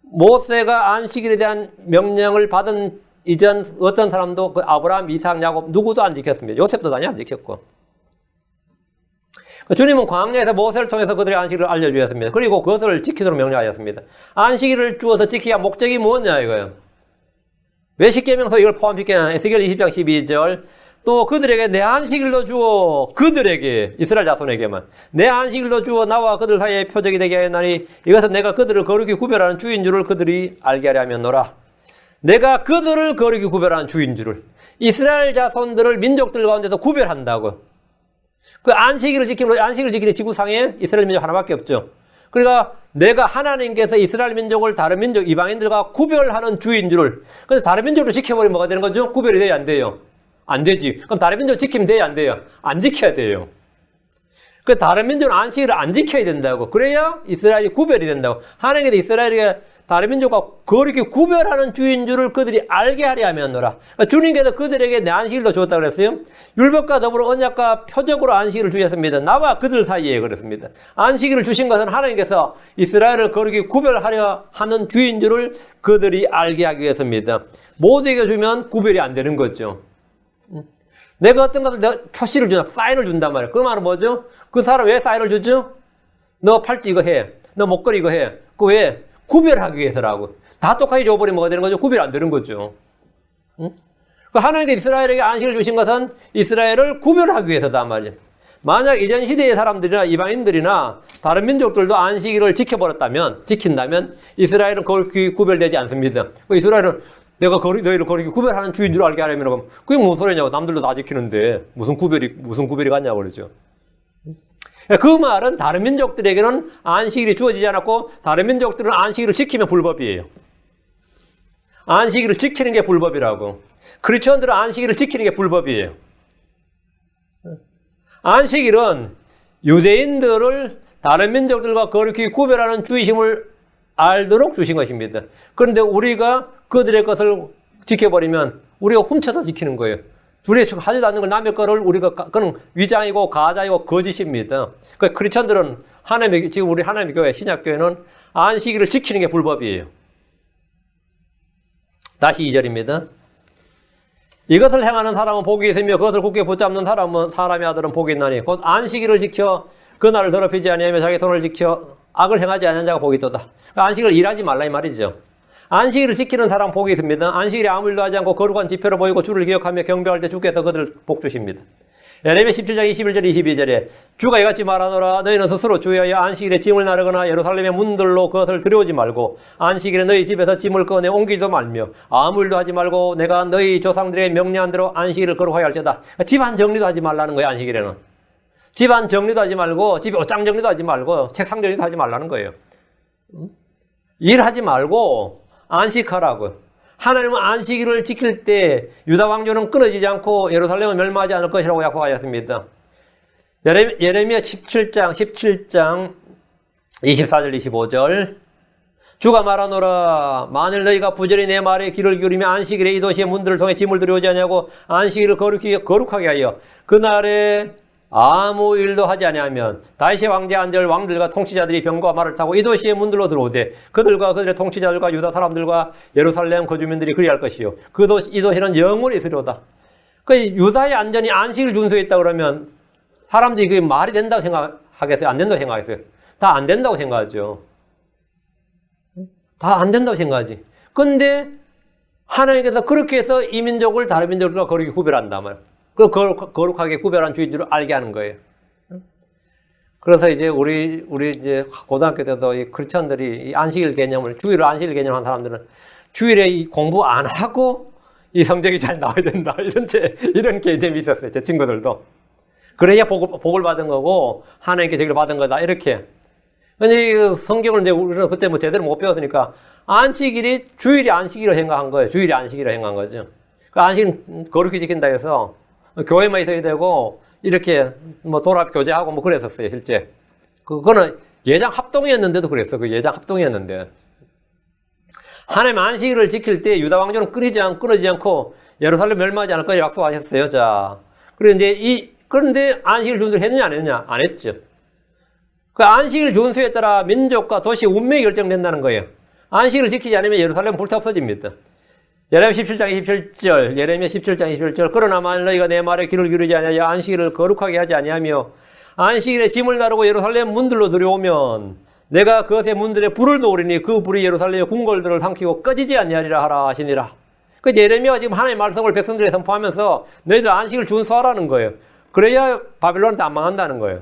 모세가 안식일에 대한 명령을 받은 이전 어떤 사람도 그 아브라함, 이삭, 야곱 누구도 안 지켰습니다. 요셉도 당연히 안 지켰고. 주님은 광야에서 모세를 통해서 그들의 안식일을 알려주셨습니다. 그리고 그것을 지키도록 명령하셨습니다. 안식일을 주어서 지키야 목적이 뭐냐 이거예요. 왜 십계명서 이걸 포함시켰냐. 에스겔 20장 12절 또 그들에게 내 안식일로 주어 그들에게 이스라엘 자손에게만 내 안식일로 주어 나와 그들 사이에 표적이 되게 하였나니 이것은 내가 그들을 거룩히 구별하는 주인 줄을 그들이 알게 하려 하면노라. 내가 그들을 거룩히 구별하는 주인 줄을 이스라엘 자손들을 민족들 가운데서 구별한다고. 그 안식일을 지키면 안식일을 지키는 지구상에 이스라엘 민족 하나밖에 없죠. 그러니까 내가 하나님께서 이스라엘 민족을 다른 민족 이방인들과 구별하는 주인 줄을. 그래서 다른 민족으로 지켜버리면 뭐가 되는 거죠? 구별이 돼야 안 돼요? 안 되지. 그럼 다른 민족 지키면 돼야 안 돼요? 안 지켜야 돼요. 그 다른 민족은 안식일을 안 지켜야 된다고. 그래야 이스라엘이 구별이 된다고. 하나님께서 이스라엘에게 다른 민족과 그렇게 구별하는 주인 줄을 그들이 알게 하려 하면노라. 그러니까 주님께서 그들에게 내 안식일도 주었다고 그랬어요. 율법과 더불어 언약과 표적으로 안식일을 주셨습니다. 나와 그들 사이에 그랬습니다. 안식일을 주신 것은 하나님께서 이스라엘을 그렇게 구별하려 하는 주인 줄을 그들이 알게 하기 위해서입니다. 모두에게 주면 구별이 안 되는 거죠. 내가 어떤 것을 내가 표시를 주나, 사인을 준단 말이에요. 그 말은 뭐죠? 그 사람 왜 사인을 주죠? 너 팔찌 이거 해. 너 목걸이 이거 해. 그 왜? 구별하기 위해서라고. 다 똑같이 줘버리면 뭐가 되는 거죠? 구별 안 되는 거죠. 응? 하나님께서 이스라엘에게 안식을 주신 것은 이스라엘을 구별하기 위해서단 말이에요. 만약 이전 시대의 사람들이나 이방인들이나 다른 민족들도 안식일을 지킨다면 이스라엘은 그렇게 구별되지 않습니다. 이스라엘은 내가 너희를 거룩히 구별하는 주인 줄 알게 하려면 그게 무슨 소리냐고. 남들도 다 지키는데 무슨 구별이 갔냐고 그러죠. 그 말은 다른 민족들에게는 안식일이 주어지지 않았고 다른 민족들은 안식일을 지키면 불법이에요. 안식일을 지키는 게 불법이라고. 크리스천들은 안식일을 지키는 게 불법이에요. 안식일은 유대인들을 다른 민족들과 거룩히 구별하는 주의심을 알도록 주신 것입니다. 그런데 우리가 그들의 것을 지켜버리면 우리가 훔쳐서 지키는 거예요. 둘이 하지도 않는 걸 남의 거를 그건 위장이고 가짜이고 거짓입니다. 그러니까 크리스천들은 지금 우리 하나님의 교회, 신약교회는 안식일을 지키는 게 불법이에요. 다시 2절입니다. 이것을 행하는 사람은 복이 있으며 그것을 굳게 붙잡는 사람의 아들은 복이 있나니 곧 안식일을 지켜 그날을 더럽히지 아니하며 자기 손을 지켜 악을 행하지 않는 자가 복이 있도다. 그러니까 안식일을 일하지 말라 이 말이죠. 안식일을 지키는 사람 복이 있습니다. 안식일에 아무 일도 하지 않고 거룩한 지표를 보이고 주를 기억하며 경배할 때 주께서 그들을 복 주십니다. 예레미야 17장 21절 22절에 주가 이같이 말하노라 너희는 스스로 주의하여 안식일에 짐을 나르거나 예루살렘의 문들로 그것을 들여오지 말고 안식일에 너희 집에서 짐을 꺼내 옮기지도 말며 아무 일도 하지 말고 내가 너희 조상들의 명령한 대로 안식일을 거룩하게 할지어다. 집안 정리도 하지 말라는 거예요. 안식일에는. 집안 정리도 하지 말고 집 옷장 정리도 하지 말고 책상 정리도 하지 말라는 거예요. 일하지 말고 안식하라고. 하나님은 안식일을 지킬 때 유다 왕조는 끊어지지 않고 예루살렘은 멸망하지 않을 것이라고 약속하셨습니다. 예레미야 17장 24절 25절 주가 말하노라 만일 너희가 부지런히 내 말에 귀를 기울이며 안식일에 이 도시의 문들을 통해 짐을 들여오지 아니하고 안식일을 거룩하게 하여 그날에 아무 일도 하지 아니하면 다윗의 왕제 안절 왕들과 통치자들이 병과 말을 타고 이 도시의 문들로 들어오되 그들과 그들의 통치자들과 유다 사람들과 예루살렘 거주민들이 그리할 것이요 이 도시는 영원히 있으리로다. 그 유다의 안전이 안식일 준수했다 그러면 사람들이 그게 말이 된다고 생각하겠어요? 안 된다고 생각하겠어요? 다 안 된다고 생각하죠. 다 안 된다고 생각하지. 근데 하나님께서 그렇게 해서 이 민족을 다른 민족들과 거룩히 구별한단 말이에요. 그 거룩하게 구별한 주인 줄 알게 하는 거예요. 그래서 이제 우리 이제 고등학교 때도 이 크리스천들이 이 안식일 개념을 주일을 안식일 개념한 사람들은 주일에 이 공부 안 하고 이 성적이 잘 나와야 된다 이런 개념이 있었어요. 제 친구들도. 그래야 복을 받은 거고 하나님께 저기를 받은 거다 이렇게. 근데 이 성경을 이제 우리는 그때 뭐 제대로 못 배웠으니까 주일이 안식일로 생각한 거예요. 주일이 안식일로 생각한 거죠. 그 안식은 거룩히 지킨다 해서 교회만 있어야 되고 이렇게 뭐 돌합 교제하고 뭐 그랬었어요. 실제 그거는 예장 합동이었는데도 그랬어. 그 예장 합동이었는데 하나님 안식일을 지킬 때 유다 왕조는 끊어지지 않고 예루살렘 멸망하지 않을 거라고 약속하셨어요. 자, 그런데 안식일 준수를 했느냐 안 했느냐? 안 했죠. 그 안식일 준수에 따라 민족과 도시 운명이 결정된다는 거예요. 안식일을 지키지 않으면 예루살렘은 불타 없어집니다. 예레미야 17장 27절 그러나 만일 너희가 내 말에 귀를 기울이지 아니하여 안식일을 거룩하게 하지 아니하며 안식일에 짐을 나르고 예루살렘 문들로 들여오면 내가 그것의 문들에 불을 놓으리니 그 불이 예루살렘의 궁궐들을 삼키고 꺼지지 아니하리라 하라 하시니라. 그 예레미야가 지금 하나님의 말씀을 백성들에게 선포하면서 너희들 안식일 준수하라는 거예요. 그래야 바빌론한테 안 망한다는 거예요.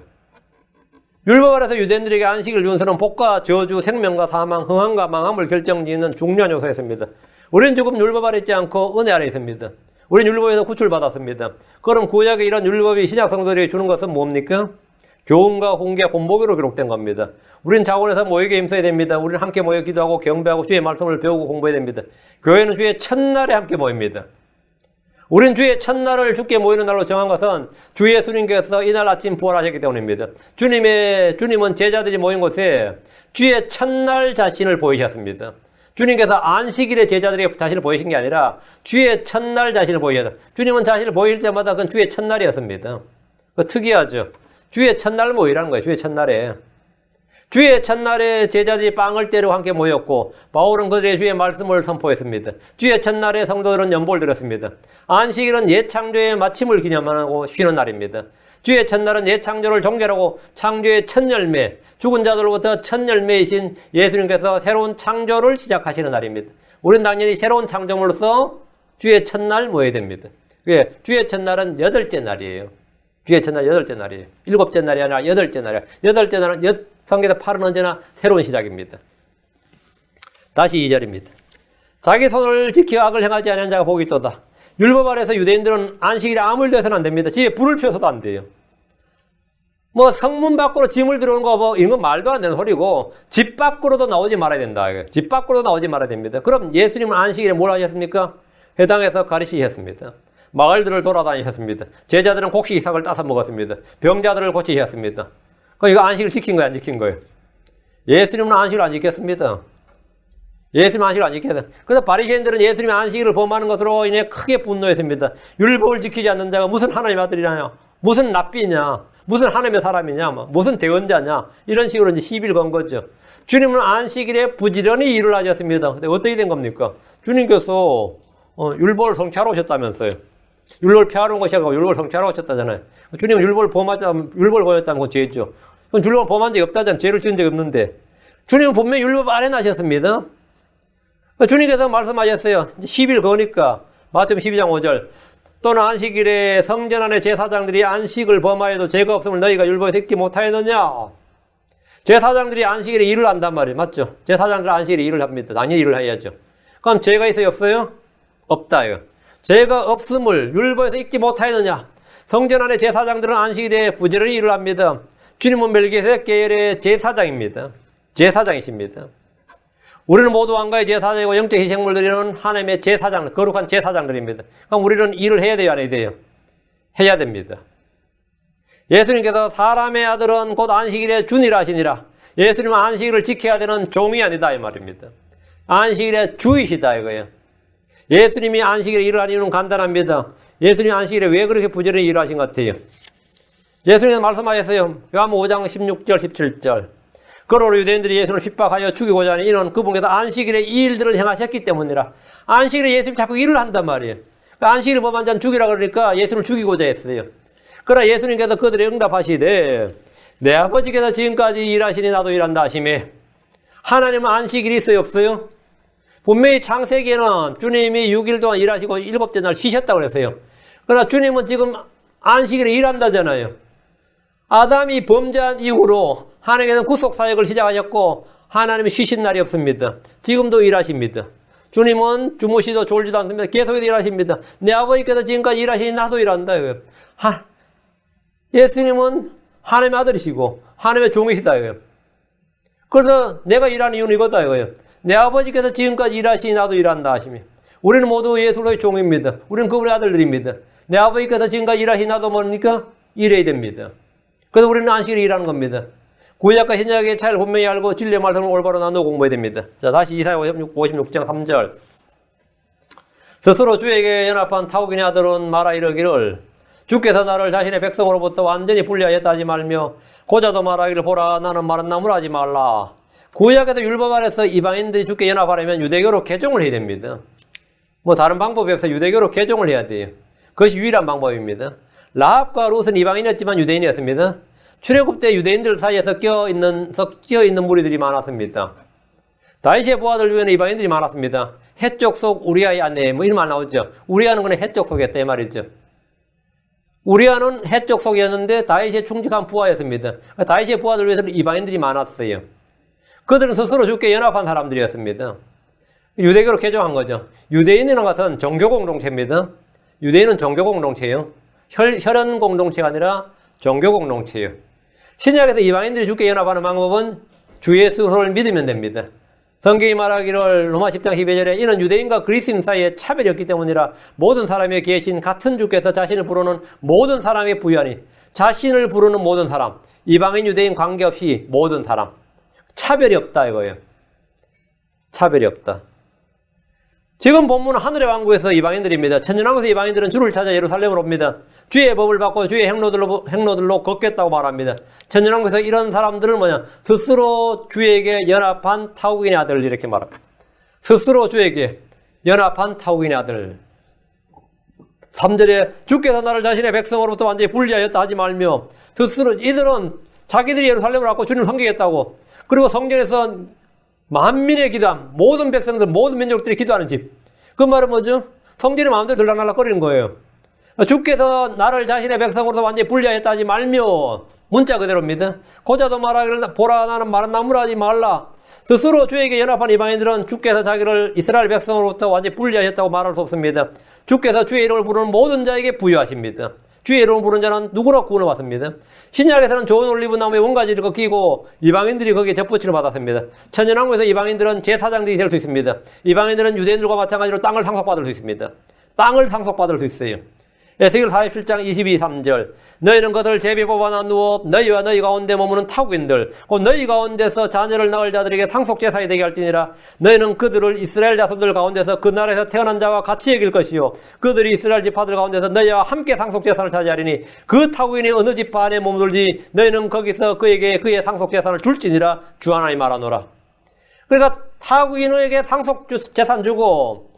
율법 아래서 유대인들에게 안식일 준수는 복과 저주, 생명과 사망, 흥함과 망함을 결정짓는 중요한 요소였습니다. 우리는 지금 율법 아래 있지 않고 은혜 아래 있습니다. 우리는 율법에서 구출받았습니다. 그럼 구약의 이런 율법이 신약 성도들에게 주는 것은 뭡니까? 교훈과 훈계, 본보기로 기록된 겁니다. 우리는 자원에서 모이게 힘써야 됩니다. 우리는 함께 모여 기도하고 경배하고 주의 말씀을 배우고 공부해야 됩니다. 교회는 주의 첫날에 함께 모입니다. 우리는 주의 첫날을 주께 모이는 날로 정한 것은 주 예수님께서 이날 아침 부활하셨기 때문입니다. 주님은 제자들이 모인 곳에 주의 첫날 자신을 보이셨습니다. 주님께서 안식일에 제자들에게 자신을 보이신 게 아니라 주의 첫날 자신을 보이셨다. 주님은 자신을 보일 때마다 그건 주의 첫날이었습니다. 특이하죠. 주의 첫날 모이라는 거예요. 주의 첫날에. 주의 첫날에 제자들이 빵을 때리고 함께 모였고 바울은 그들의 주의 말씀을 선포했습니다. 주의 첫날에 성도들은 연보를 드렸습니다. 안식일은 옛 창조의 마침을 기념하고 쉬는 날입니다. 주의 첫날은 옛 창조를 종결하고 창조의 첫 열매, 죽은 자들로부터 첫 열매이신 예수님께서 새로운 창조를 시작하시는 날입니다. 우리는 당연히 새로운 창조물로서 주의 첫날 모여야 됩니다. 주의 첫날은 8째 날이에요. 주의 첫날 8째 날이에요. 7째 날이 아니라 8째 날이에요. 8째 날은 성경에서 8은 언제나 새로운 시작입니다. 다시 2절입니다. 자기 손을 지켜 악을 행하지 않은 자가 복이 있도다. 율법 아래서 유대인들은 안식일에 아무 일도 해서는 안 됩니다. 집에 불을 피워서도 안 돼요. 뭐 성문 밖으로 짐을 들어오는 거 뭐 이런 건 말도 안 되는 소리고 집 밖으로도 나오지 말아야 된다. 집 밖으로도 나오지 말아야 됩니다. 그럼 예수님은 안식일에 뭘 하셨습니까? 회당에서 가르치셨습니다. 마을들을 돌아다니셨습니다. 제자들은 곡식 이삭을 따서 먹었습니다. 병자들을 고치셨습니다. 그럼 이거 안식일 지킨 거예요, 안 지킨 거예요? 예수님은 안식일 안 지켰습니다. 예수님 안식을 안 지켜야 돼. 그래서 바리새인들은 예수님의 안식일을 범하는 것으로 인해 크게 분노했습니다. 율법을 지키지 않는 자가 무슨 하나님 아들이냐, 무슨 랍비냐, 무슨 하나님의 사람이냐, 무슨 대언자냐, 이런 식으로 이제 시비를 건 거죠. 주님은 안식일에 부지런히 일을 하셨습니다. 근데 어떻게 된 겁니까? 주님께서 율법을 성취하러 오셨다면서요. 율법을 폐하러 온 것이 아니고 율법을 성취하러 오셨다잖아요. 주님은 율법을 범했다면 그건 죄죠. 그럼 율법을 범한 적이 없다잖아요. 죄를 지은 적이 없는데. 주님은 분명히 율법 아래 나셨습니다. 주님께서 말씀하셨어요. 10일 거니까 마태복음 12장 5절 또는 안식일에 성전 안에 제사장들이 안식을 범하여도 죄가 없음을 너희가 율법에 듣지 못하였느냐. 제사장들이 안식일에 일을 한단 말이에요. 맞죠? 제사장들은 안식일에 일을 합니다. 당연히 일을 해야죠. 그럼 죄가 있어요? 없어요? 없다. 이거. 죄가 없음을 율법에서 읽지 못하였느냐. 성전 안에 제사장들은 안식일에 부지런히 일을 합니다. 주님은 멜기세덱 계열의 제사장입니다. 제사장이십니다. 우리는 모두 왕가의 제사장이고 영적 희생물 드리는 하나님의 제사장, 거룩한 제사장들입니다. 그럼 우리는 일을 해야 돼요, 안 해야 돼요? 해야 됩니다. 예수님께서 사람의 아들은 곧 안식일에 주니라 하시니라. 예수님은 안식일을 지켜야 되는 종이 아니다 이 말입니다. 안식일의 주이시다 이거예요. 예수님이 안식일에 일을 하는 이유는 간단합니다. 예수님이 안식일에 왜 그렇게 부지런히 일을 하신 것 같아요? 예수님께서 말씀하셨어요. 요한복음 5장 16절 17절 그러므로 유대인들이 예수를 핍박하여 죽이고자 하는 이는 그분께서 안식일에 이 일들을 행하셨기 때문이라. 안식일에 예수님이 자꾸 일을 한단 말이에요. 안식일을 범한 자는 죽이라 그러니까 예수를 죽이고자 했어요. 그러나 예수님께서 그들의 응답하시되 내 아버지께서 지금까지 일하시니 나도 일한다 하시매. 하나님은 안식일이 있어요 없어요? 분명히 창세기에는 주님이 6일 동안 일하시고 7째 날 쉬셨다고 그랬어요. 그러나 주님은 지금 안식일에 일한다잖아요. 아담이 범죄한 이후로 하나님께서는 구속사역을 시작하셨고 하나님이 쉬신 날이 없습니다. 지금도 일하십니다. 주님은 주무시도 졸지도 않습니다. 계속 일하십니다. 내 아버지께서 지금까지 일하시니 나도 일한다. 예수님은 하나님의 아들이시고 하나님의 종이시다. 그래서 내가 일하는 이유는 이거다. 내 아버지께서 지금까지 일하시니 나도 일한다 하시며 우리는 모두 예수의 종입니다. 우리는 그분의 아들들입니다. 내 아버지께서 지금까지 일하시니 나도 뭡니까? 일해야 됩니다. 그래서 우리는 안식일에 일하는 겁니다. 구약과 신약의 차이를 분명히 알고 진리의 말씀을 올바로 나누어 공부해야 됩니다. 자, 다시 이사야 56장 3절. 스스로 주에게 연합한 타국인의 아들은 말하 이르기를 주께서 나를 자신의 백성으로부터 완전히 분리하였다 하지 말며 고자도 말하기를 보라 나는 마른 나무라 하지 말라. 구약에서 율법 아래서 이방인들이 주께 연합하려면 유대교로 개종을 해야 됩니다. 뭐 다른 방법이 없어요. 유대교로 개종을 해야 돼요. 그것이 유일한 방법입니다. 라합과 룻은 이방인이었지만 유대인이었습니다. 출애굽 때 유대인들 사이에 섞여 있는 무리들이 많았습니다. 다윗의 부하들 중에는 이방인들이 많았습니다. 해쪽 속 우리아의 아내 뭐 이런 말 나오죠. 우리아는 그냥 해쪽 속이었다 이 말이죠. 우리아는 해쪽 속이었는데 다윗의 충직한 부하였습니다. 다윗의 부하들 위해서는 이방인들이 많았어요. 그들은 스스로 주께 연합한 사람들이었습니다. 유대교로 개종한 거죠. 유대인이라는 것은 종교 공동체입니다. 유대인은 종교 공동체예요. 혈연 공동체가 아니라 종교 공동체예요. 신약에서 이방인들이 주께 연합하는 방법은 주 예수를 믿으면 됩니다. 성경이 말하기를 로마 10장 12절에 이는 유대인과 그리스인 사이에 차별이 없기 때문이라 모든 사람에 계신 같은 주께서 자신을 부르는 모든 사람에 부유하니 자신을 부르는 모든 사람 이방인 유대인 관계없이 모든 사람 차별이 없다 이거예요. 차별이 없다. 지금 본문은 하늘의 왕국에서 이방인들입니다. 천년왕국에서 이방인들은 주를 찾아 예루살렘으로 옵니다. 주의 법을 받고 주의 행로들로 걷겠다고 말합니다. 천년왕국에서 이런 사람들을 스스로 주에게 연합한 타국인의 아들 이렇게 말합니다. 스스로 주에게 연합한 타국인의 아들. 3절에 주께서 나를 자신의 백성으로부터 완전히 분리하였다 하지 말며 스스로 이들은 자기들이 예루살렘을 갖고 주님을 섬기겠다고 그리고 성전에서 만민의 기도함 모든 백성들 모든 민족들이 기도하는 집. 그 말은 뭐죠? 성전이 마음대로 들락날락거리는 거예요. 주께서 나를 자신의 백성으로서 완전히 분리하였다 하지 말며 문자 그대로입니다. 고자도 말하기를 보라 나는 마른 나무라 하지 말라. 스스로 주에게 연합한 이방인들은 주께서 자기를 이스라엘 백성으로부터 완전히 분리하셨다고 말할 수 없습니다. 주께서 주의 이름을 부르는 모든 자에게 부여하십니다. 주의 이름을 부르는 자는 누구나 구원을 받습니다. 신약에서는 좋은 올리브 나무에 원가지를 끼고 이방인들이 거기에 접붙임을 받았습니다. 천연왕국에서 이방인들은 제사장들이 될 수 있습니다. 이방인들은 유대인들과 마찬가지로 땅을 상속받을 수 있습니다. 땅을 상속받을 수 있어요. 에스겔 47장 22, 3절 너희는 그것을 제비 뽑아 나누어 너희와 너희 가운데 머무는 타국인들 곧 너희 가운데서 자녀를 낳을 자들에게 상속제사에 되게 할지니라. 너희는 그들을 이스라엘 자손들 가운데서 그 나라에서 태어난 자와 같이 여길 것이요 그들이 이스라엘 지파들 가운데서 너희와 함께 상속제사를 차지하리니 그 타국인이 어느 지파 안에 머물지 너희는 거기서 그에게 그의 상속제사를 줄지니라. 주 하나님 말하노라. 그러니까 타국인에게 상속재산 주고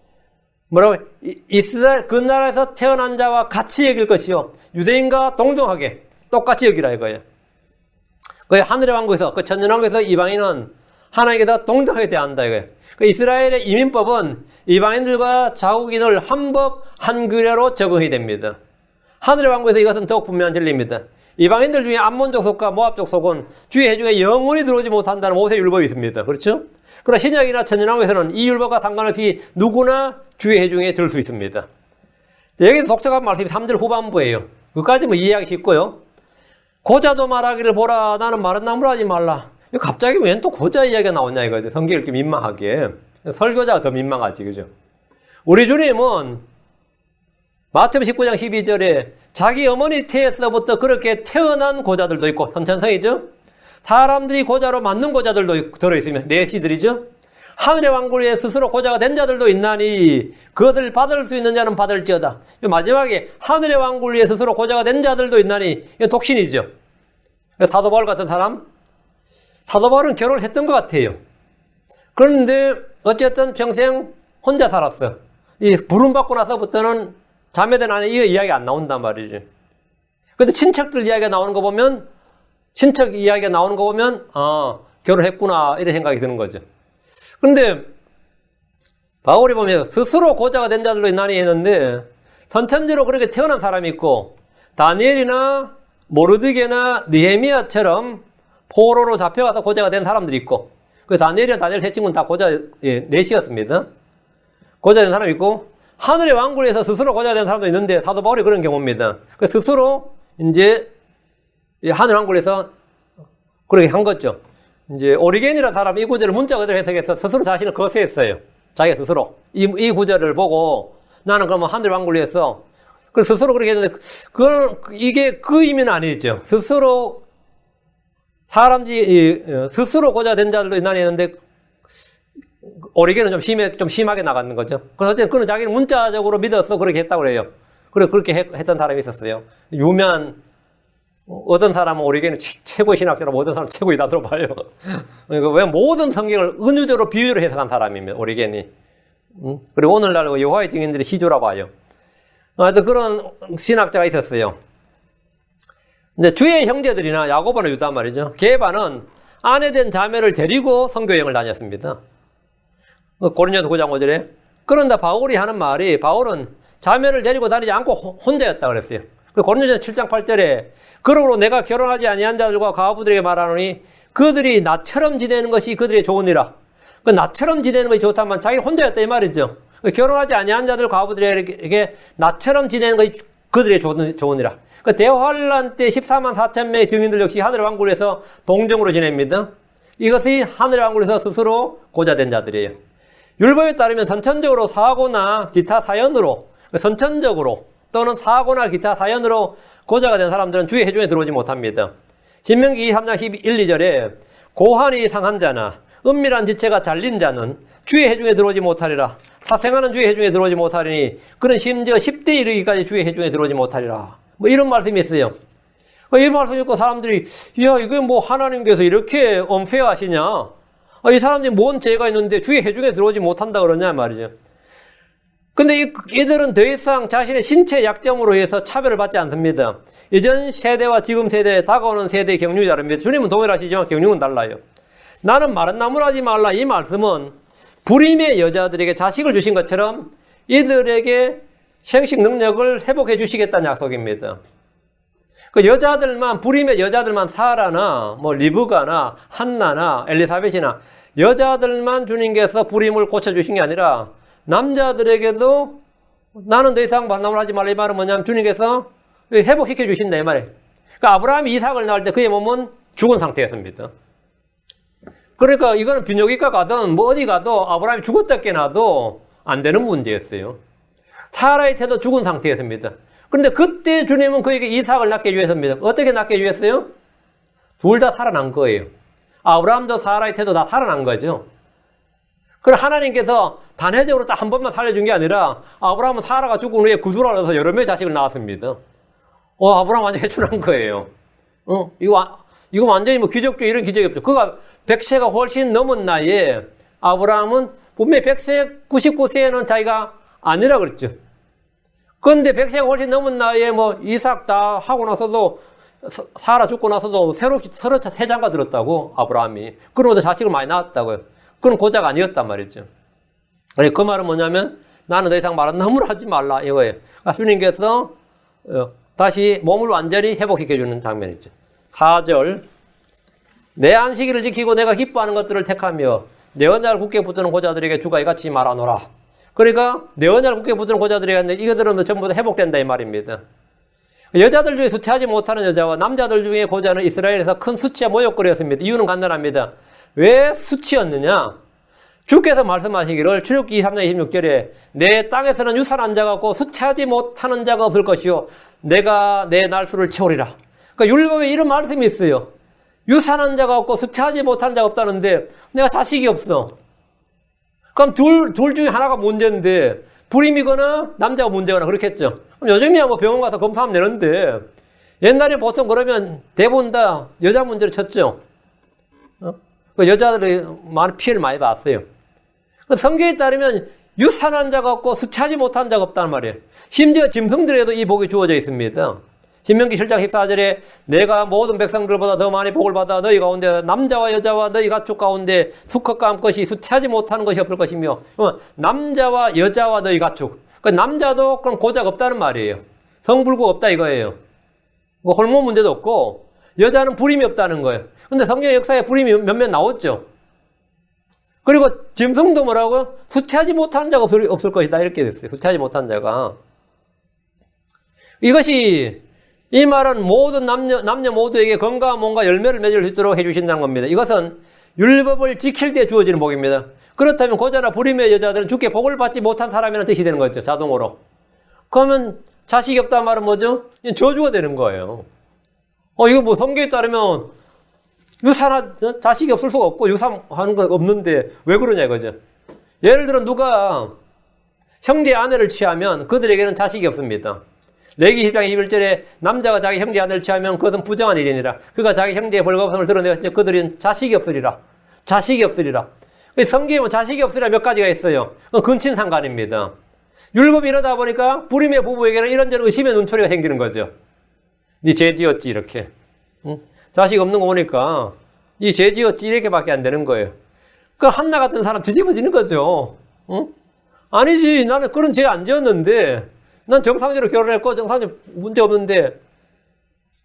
뭐라고? 이스라엘 그 나라에서 태어난 자와 같이 여길 것이요 유대인과 동등하게 똑같이 여기라 이거예요. 그 하늘의 왕국에서 그 천년왕국에서 이방인은 하나님께서 동등하게 대한다 이거예요. 그 이스라엘의 이민법은 이방인들과 자국인을 한법 한규례로 적용해야 됩니다. 하늘의 왕국에서 이것은 더욱 분명한 진리입니다. 이방인들 중에 암몬족 속과 모압족 속은 주의 회중에 영원히 들어오지 못한다는 모세 율법이 있습니다. 그렇죠? 그러나 신약이나 천년왕국에서는 이 율법과 상관없이 누구나 주의 회중에 들 수 있습니다. 여기서 독특한 말씀이 3절 후반부예요. 그까지 뭐 이해하기 쉽고요. 고자도 말하기를 보라 나는 마른 나무라 하지 말라. 갑자기 왜 또 고자 이야기가 나오냐 이거죠. 성경이 이렇게 민망하게. 설교자가 더 민망하지 그죠? 우리 주님은 마태복음 19장 12절에 자기 어머니 태에서부터 그렇게 태어난 고자들도 있고 현천성이죠. 사람들이 고자로 만든 고자들도 들어있으면 내시들이죠. 하늘의 왕국에 스스로 고자가 된 자들도 있나니 그것을 받을 수 있는 자는 받을지어다. 마지막에 하늘의 왕국을 위해 스스로 고자가 된 자들도 있나니 이건 독신이죠. 사도 바울 같은 사람, 사도 바울은 결혼을 했던 것 같아요. 그런데 어쨌든 평생 혼자 살았어. 이 부름받고 나서부터는 자매들 안에 이 이야기 안 나온단 말이죠. 근데 친척들 이야기가 나오는 거 보면 결혼했구나 이런 생각이 드는 거죠. 그런데 바울이 보면 스스로 고자가 된 자들도 있나니 했는데 선천적으로 그렇게 태어난 사람이 있고 다니엘이나 모르드게나 느헤미야처럼 포로로 잡혀가서 고자가 된 사람들이 있고 그 다니엘이나 다니엘 세 친구는 다 고자 넷이었습니다. 고자 된 사람이 있고 하늘의 왕국에서 스스로 고자가 된 사람도 있는데 사도 바울이 그런 경우입니다. 그 스스로 이제 하늘 왕국에서 그렇게 한 거죠. 이제 오리겐이라는 사람이 이 구절을 문자 그대로 해석해서 스스로 자신을 거스했어요. 자기가 스스로. 이 구절을 보고 나는 그러면 하늘 왕국을 위해서 그 스스로 그렇게 했는데 이게 그 의미는 아니죠. 스스로 스스로 고자 된 자들도 있나니 했는데 오리겐은 좀 심하게 나갔는 거죠. 그래서 어쨌든 그는 자기는 문자적으로 믿어서 그렇게 했다고 그래요. 그렇게 했던 사람이 있었어요. 유명한 어떤 사람은 오리겐은 최고의 신학자라고 어떤 사람은 최고의 이다로 봐요. 그러니까 왜 모든 성경을 은유적으로 비유로 해석한 사람입니다. 오리겐이. 그리고 오늘날 여호와의 증인들이 시조라고 봐요. 아주 그런 신학자가 있었어요. 근데 주의 형제들이나 야고보나 유다 말이죠. 게바는 아내된 자매를 데리고 선교여행을 다녔습니다. 고린도서 9장 5절에. 그런데 바울이 하는 말이 바울은 자매를 데리고 다니지 않고 혼자였다 그랬어요. 고린도서 7장 8절에 그러므로 내가 결혼하지 아니한 자들과 과부들에게 말하노니 그들이 나처럼 지내는 것이 그들의 좋으니라. 그 나처럼 지내는 것이 좋다면 자기는 혼자였다 이 말이죠. 결혼하지 아니한 자들 과부들에게 나처럼 지내는 것이 그들의 좋으니라. 그 대환란 때 14만 4천 명의 증인들 역시 하늘의 왕국에서 동정으로 지냅니다. 이것이 하늘의 왕국에서 스스로 고자된 자들이에요. 율법에 따르면 선천적으로 사고나 기타 사연으로 선천적으로 또는 사고나 기타 사연으로 고자가 된 사람들은 주의 회중에 들어오지 못합니다. 신명기 3장 1, 2절에 고환이 상한 자나 은밀한 지체가 잘린 자는 주의 회중에 들어오지 못하리라. 사생하는 주의 회중에 들어오지 못하리니 그는 심지어 10대 이르기까지 주의 회중에 들어오지 못하리라. 뭐 이런 말씀이 있어요. 이 말씀 읽고 사람들이 야 이게 뭐 하나님께서 이렇게 엄폐하시냐. 이 사람들이 뭔 죄가 있는데 주의 회중에 들어오지 못한다 그러냐 말이죠. 근데 이들은 더 이상 자신의 신체 약점으로 해서 차별을 받지 않습니다. 이전 세대와 지금 세대, 다가오는 세대의 경륜이 다릅니다. 주님은 동일하시지만 경륜은 달라요. 나는 마른 나무라 하지 말라 이 말씀은 불임의 여자들에게 자식을 주신 것처럼 이들에게 생식 능력을 회복해 주시겠다는 약속입니다. 그 여자들만, 불임의 여자들만 사라나, 뭐 리브가나, 한나나, 엘리사벳이나 여자들만 주님께서 부림을 고쳐주신 게 아니라 남자들에게도 나는 더 이상 반남을 하지 말라 이 말은 뭐냐면 주님께서 회복시켜 주신다 이 말이에요. 그러니까 아브라함이 이삭을 낳을 때 그의 몸은 죽은 상태였습니다. 그러니까 이거는 비뇨기과 가든 뭐 어디 가도 아브라함이 죽었다 깨나도 안 되는 문제였어요. 사라의 태도 죽은 상태였습니다. 그런데 그때 주님은 그에게 이삭을 낳게 해주셨습니다. 어떻게 낳게 해주셨어요? 둘 다 살아난 거예요. 아브라함도 사라의 태도 다 살아난 거죠. 그럼 하나님께서 단회적으로 딱 한 번만 살려준 게 아니라 아브라함은 사라가 죽은 후에 구두라서 여러 명의 자식을 낳았습니다. 아브라함 완전 해출한 거예요. 이거 완전히 뭐 기적적 이런 기적이 없죠. 그가 100세가 훨씬 넘은 나이에 아브라함은 분명히 100세, 99세에는 자기가 아니라 그랬죠. 그런데 100세가 훨씬 넘은 나이에 뭐 이삭 다 하고 나서도 사라 죽고 나서도 서로 새 장가 들었다고 아브라함이. 그러고도 자식을 많이 낳았다고요. 그건 고작 아니었단 말이죠. 그 말은 뭐냐면 나는 더 이상 말은 너무 하지 말라 이거예요. 주님께서 다시 몸을 완전히 회복시켜주는 장면이죠. 4절 내 안식일을 지키고 내가 기뻐하는 것들을 택하며 내 언약을 굳게 붙드는 고자들에게 주가 이같이 말하노라. 그러니까 내 언약을 굳게 붙드는 고자들에게 이것들은 전부 다 회복된다 이 말입니다. 여자들 중에 수치하지 못하는 여자와 남자들 중에 고자는 이스라엘에서 큰 수치와 모욕거리였습니다. 이유는 간단합니다. 왜 수치였느냐? 주께서 말씀하시기를 출애굽기 23장 26절에 내 땅에서는 유산한 자가 없고 수치하지 못하는 자가 없을 것이요 내가 내 날수를 채우리라. 그러니까 율법에 이런 말씀이 있어요. 유산한 자가 없고 수치하지 못하는 자가 없다는데 내가 자식이 없어. 그럼 둘 중에 하나가 문제인데 불임이거나 남자가 문제거나 그렇겠죠. 그럼 요즘이야 뭐 병원 가서 검사하면 되는데 옛날에 보통 그러면 대부분 다 여자 문제를 쳤죠. 그 여자들이 많은 피해를 많이 봤어요. 성경에 따르면 유산한 자가 없고 수치하지 못한 자가 없다는 말이에요. 심지어 짐승들에게도 이 복이 주어져 있습니다. 신명기 7장 14절에 내가 모든 백성들보다 더 많이 복을 받아 너희 가운데 남자와 여자와 너희 가축 가운데 수컷과 암컷이 수치하지 못하는 것이 없을 것이며 남자와 여자와 너희 가축. 그 남자도 그럼 고작 없다는 말이에요. 성불구 없다 이거예요. 호르몬 문제도 없고 여자는 불임이 없다는 거예요. 근데 성경 역사에 불임이 몇몇 나왔죠. 그리고 짐승도 뭐라고? 수치하지 못한 자가 없을 것이다 이렇게 됐어요. 수치하지 못한 자가. 이것이 이 말은 모든 남녀 모두에게 건강한 몸과 열매를 맺을 수 있도록 해주신다는 겁니다. 이것은 율법을 지킬 때 주어지는 복입니다. 그렇다면 고자나 불임의 여자들은 주께 복을 받지 못한 사람이라는 뜻이 되는 거죠. 자동으로. 그러면 자식이 없다는 말은 뭐죠? 저주가 되는 거예요. 이거 뭐 성경에 따르면 자식이 없을 수가 없고 유산하는 거 없는데 왜 그러냐 이거죠. 예를 들어 누가 형제 아내를 취하면 그들에게는 자식이 없습니다. 레위기 10장 21절에 남자가 자기 형제 아내를 취하면 그것은 부정한 일이니라. 그가 자기 형제의 벌거벗음을 드러내었으니 그들은 자식이 없으리라. 자식이 없으리라. 성경에 뭐 자식이 없으리라 몇 가지가 있어요. 그건 근친상간입니다. 율법이 이러다 보니까 불임의 부부에게는 이런저런 의심의 눈초리가 생기는 거죠. 네 죄 지었지 이렇게. 응? 자식 없는 거 보니까 네 죄 지었지 이렇게밖에 안 되는 거예요. 그 한나 같은 사람 뒤집어지는 거죠. 응? 아니지 나는 그런 죄 안 지었는데 난 정상적으로 결혼했고 정상적으로 문제 없는데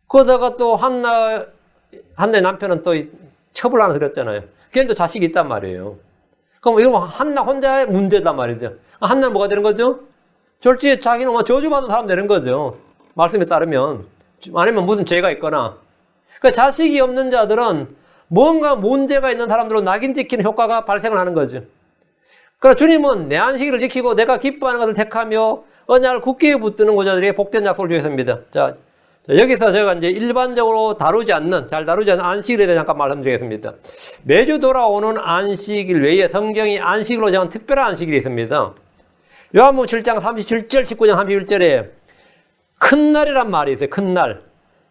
그러다가 또 한나의 남편은 또 처벌 하나 드렸잖아요. 걔는 또 자식이 있단 말이에요. 그럼 이거 한나 혼자의 문제단 말이죠. 한나는 뭐가 되는 거죠? 졸지에 자기는 저주받은 사람 되는 거죠. 말씀에 따르면. 아니면 무슨 죄가 있거나. 그러니까 자식이 없는 자들은 뭔가 문제가 있는 사람들로 낙인 찍히는 효과가 발생을 하는 거죠. 그러나 주님은 내 안식일을 지키고 내가 기뻐하는 것을 택하며 언약을 굳게 붙드는 고자들에게 복된 약속을 주셨습니다. 자, 여기서 제가 이제 일반적으로 잘 다루지 않는 안식일에 대해 잠깐 말씀드리겠습니다. 매주 돌아오는 안식일 외에 성경이 안식일로 정한 특별한 안식일이 있습니다. 요한복음 7장 37절, 19장 31절에 큰 날이란 말이 있어요. 큰 날.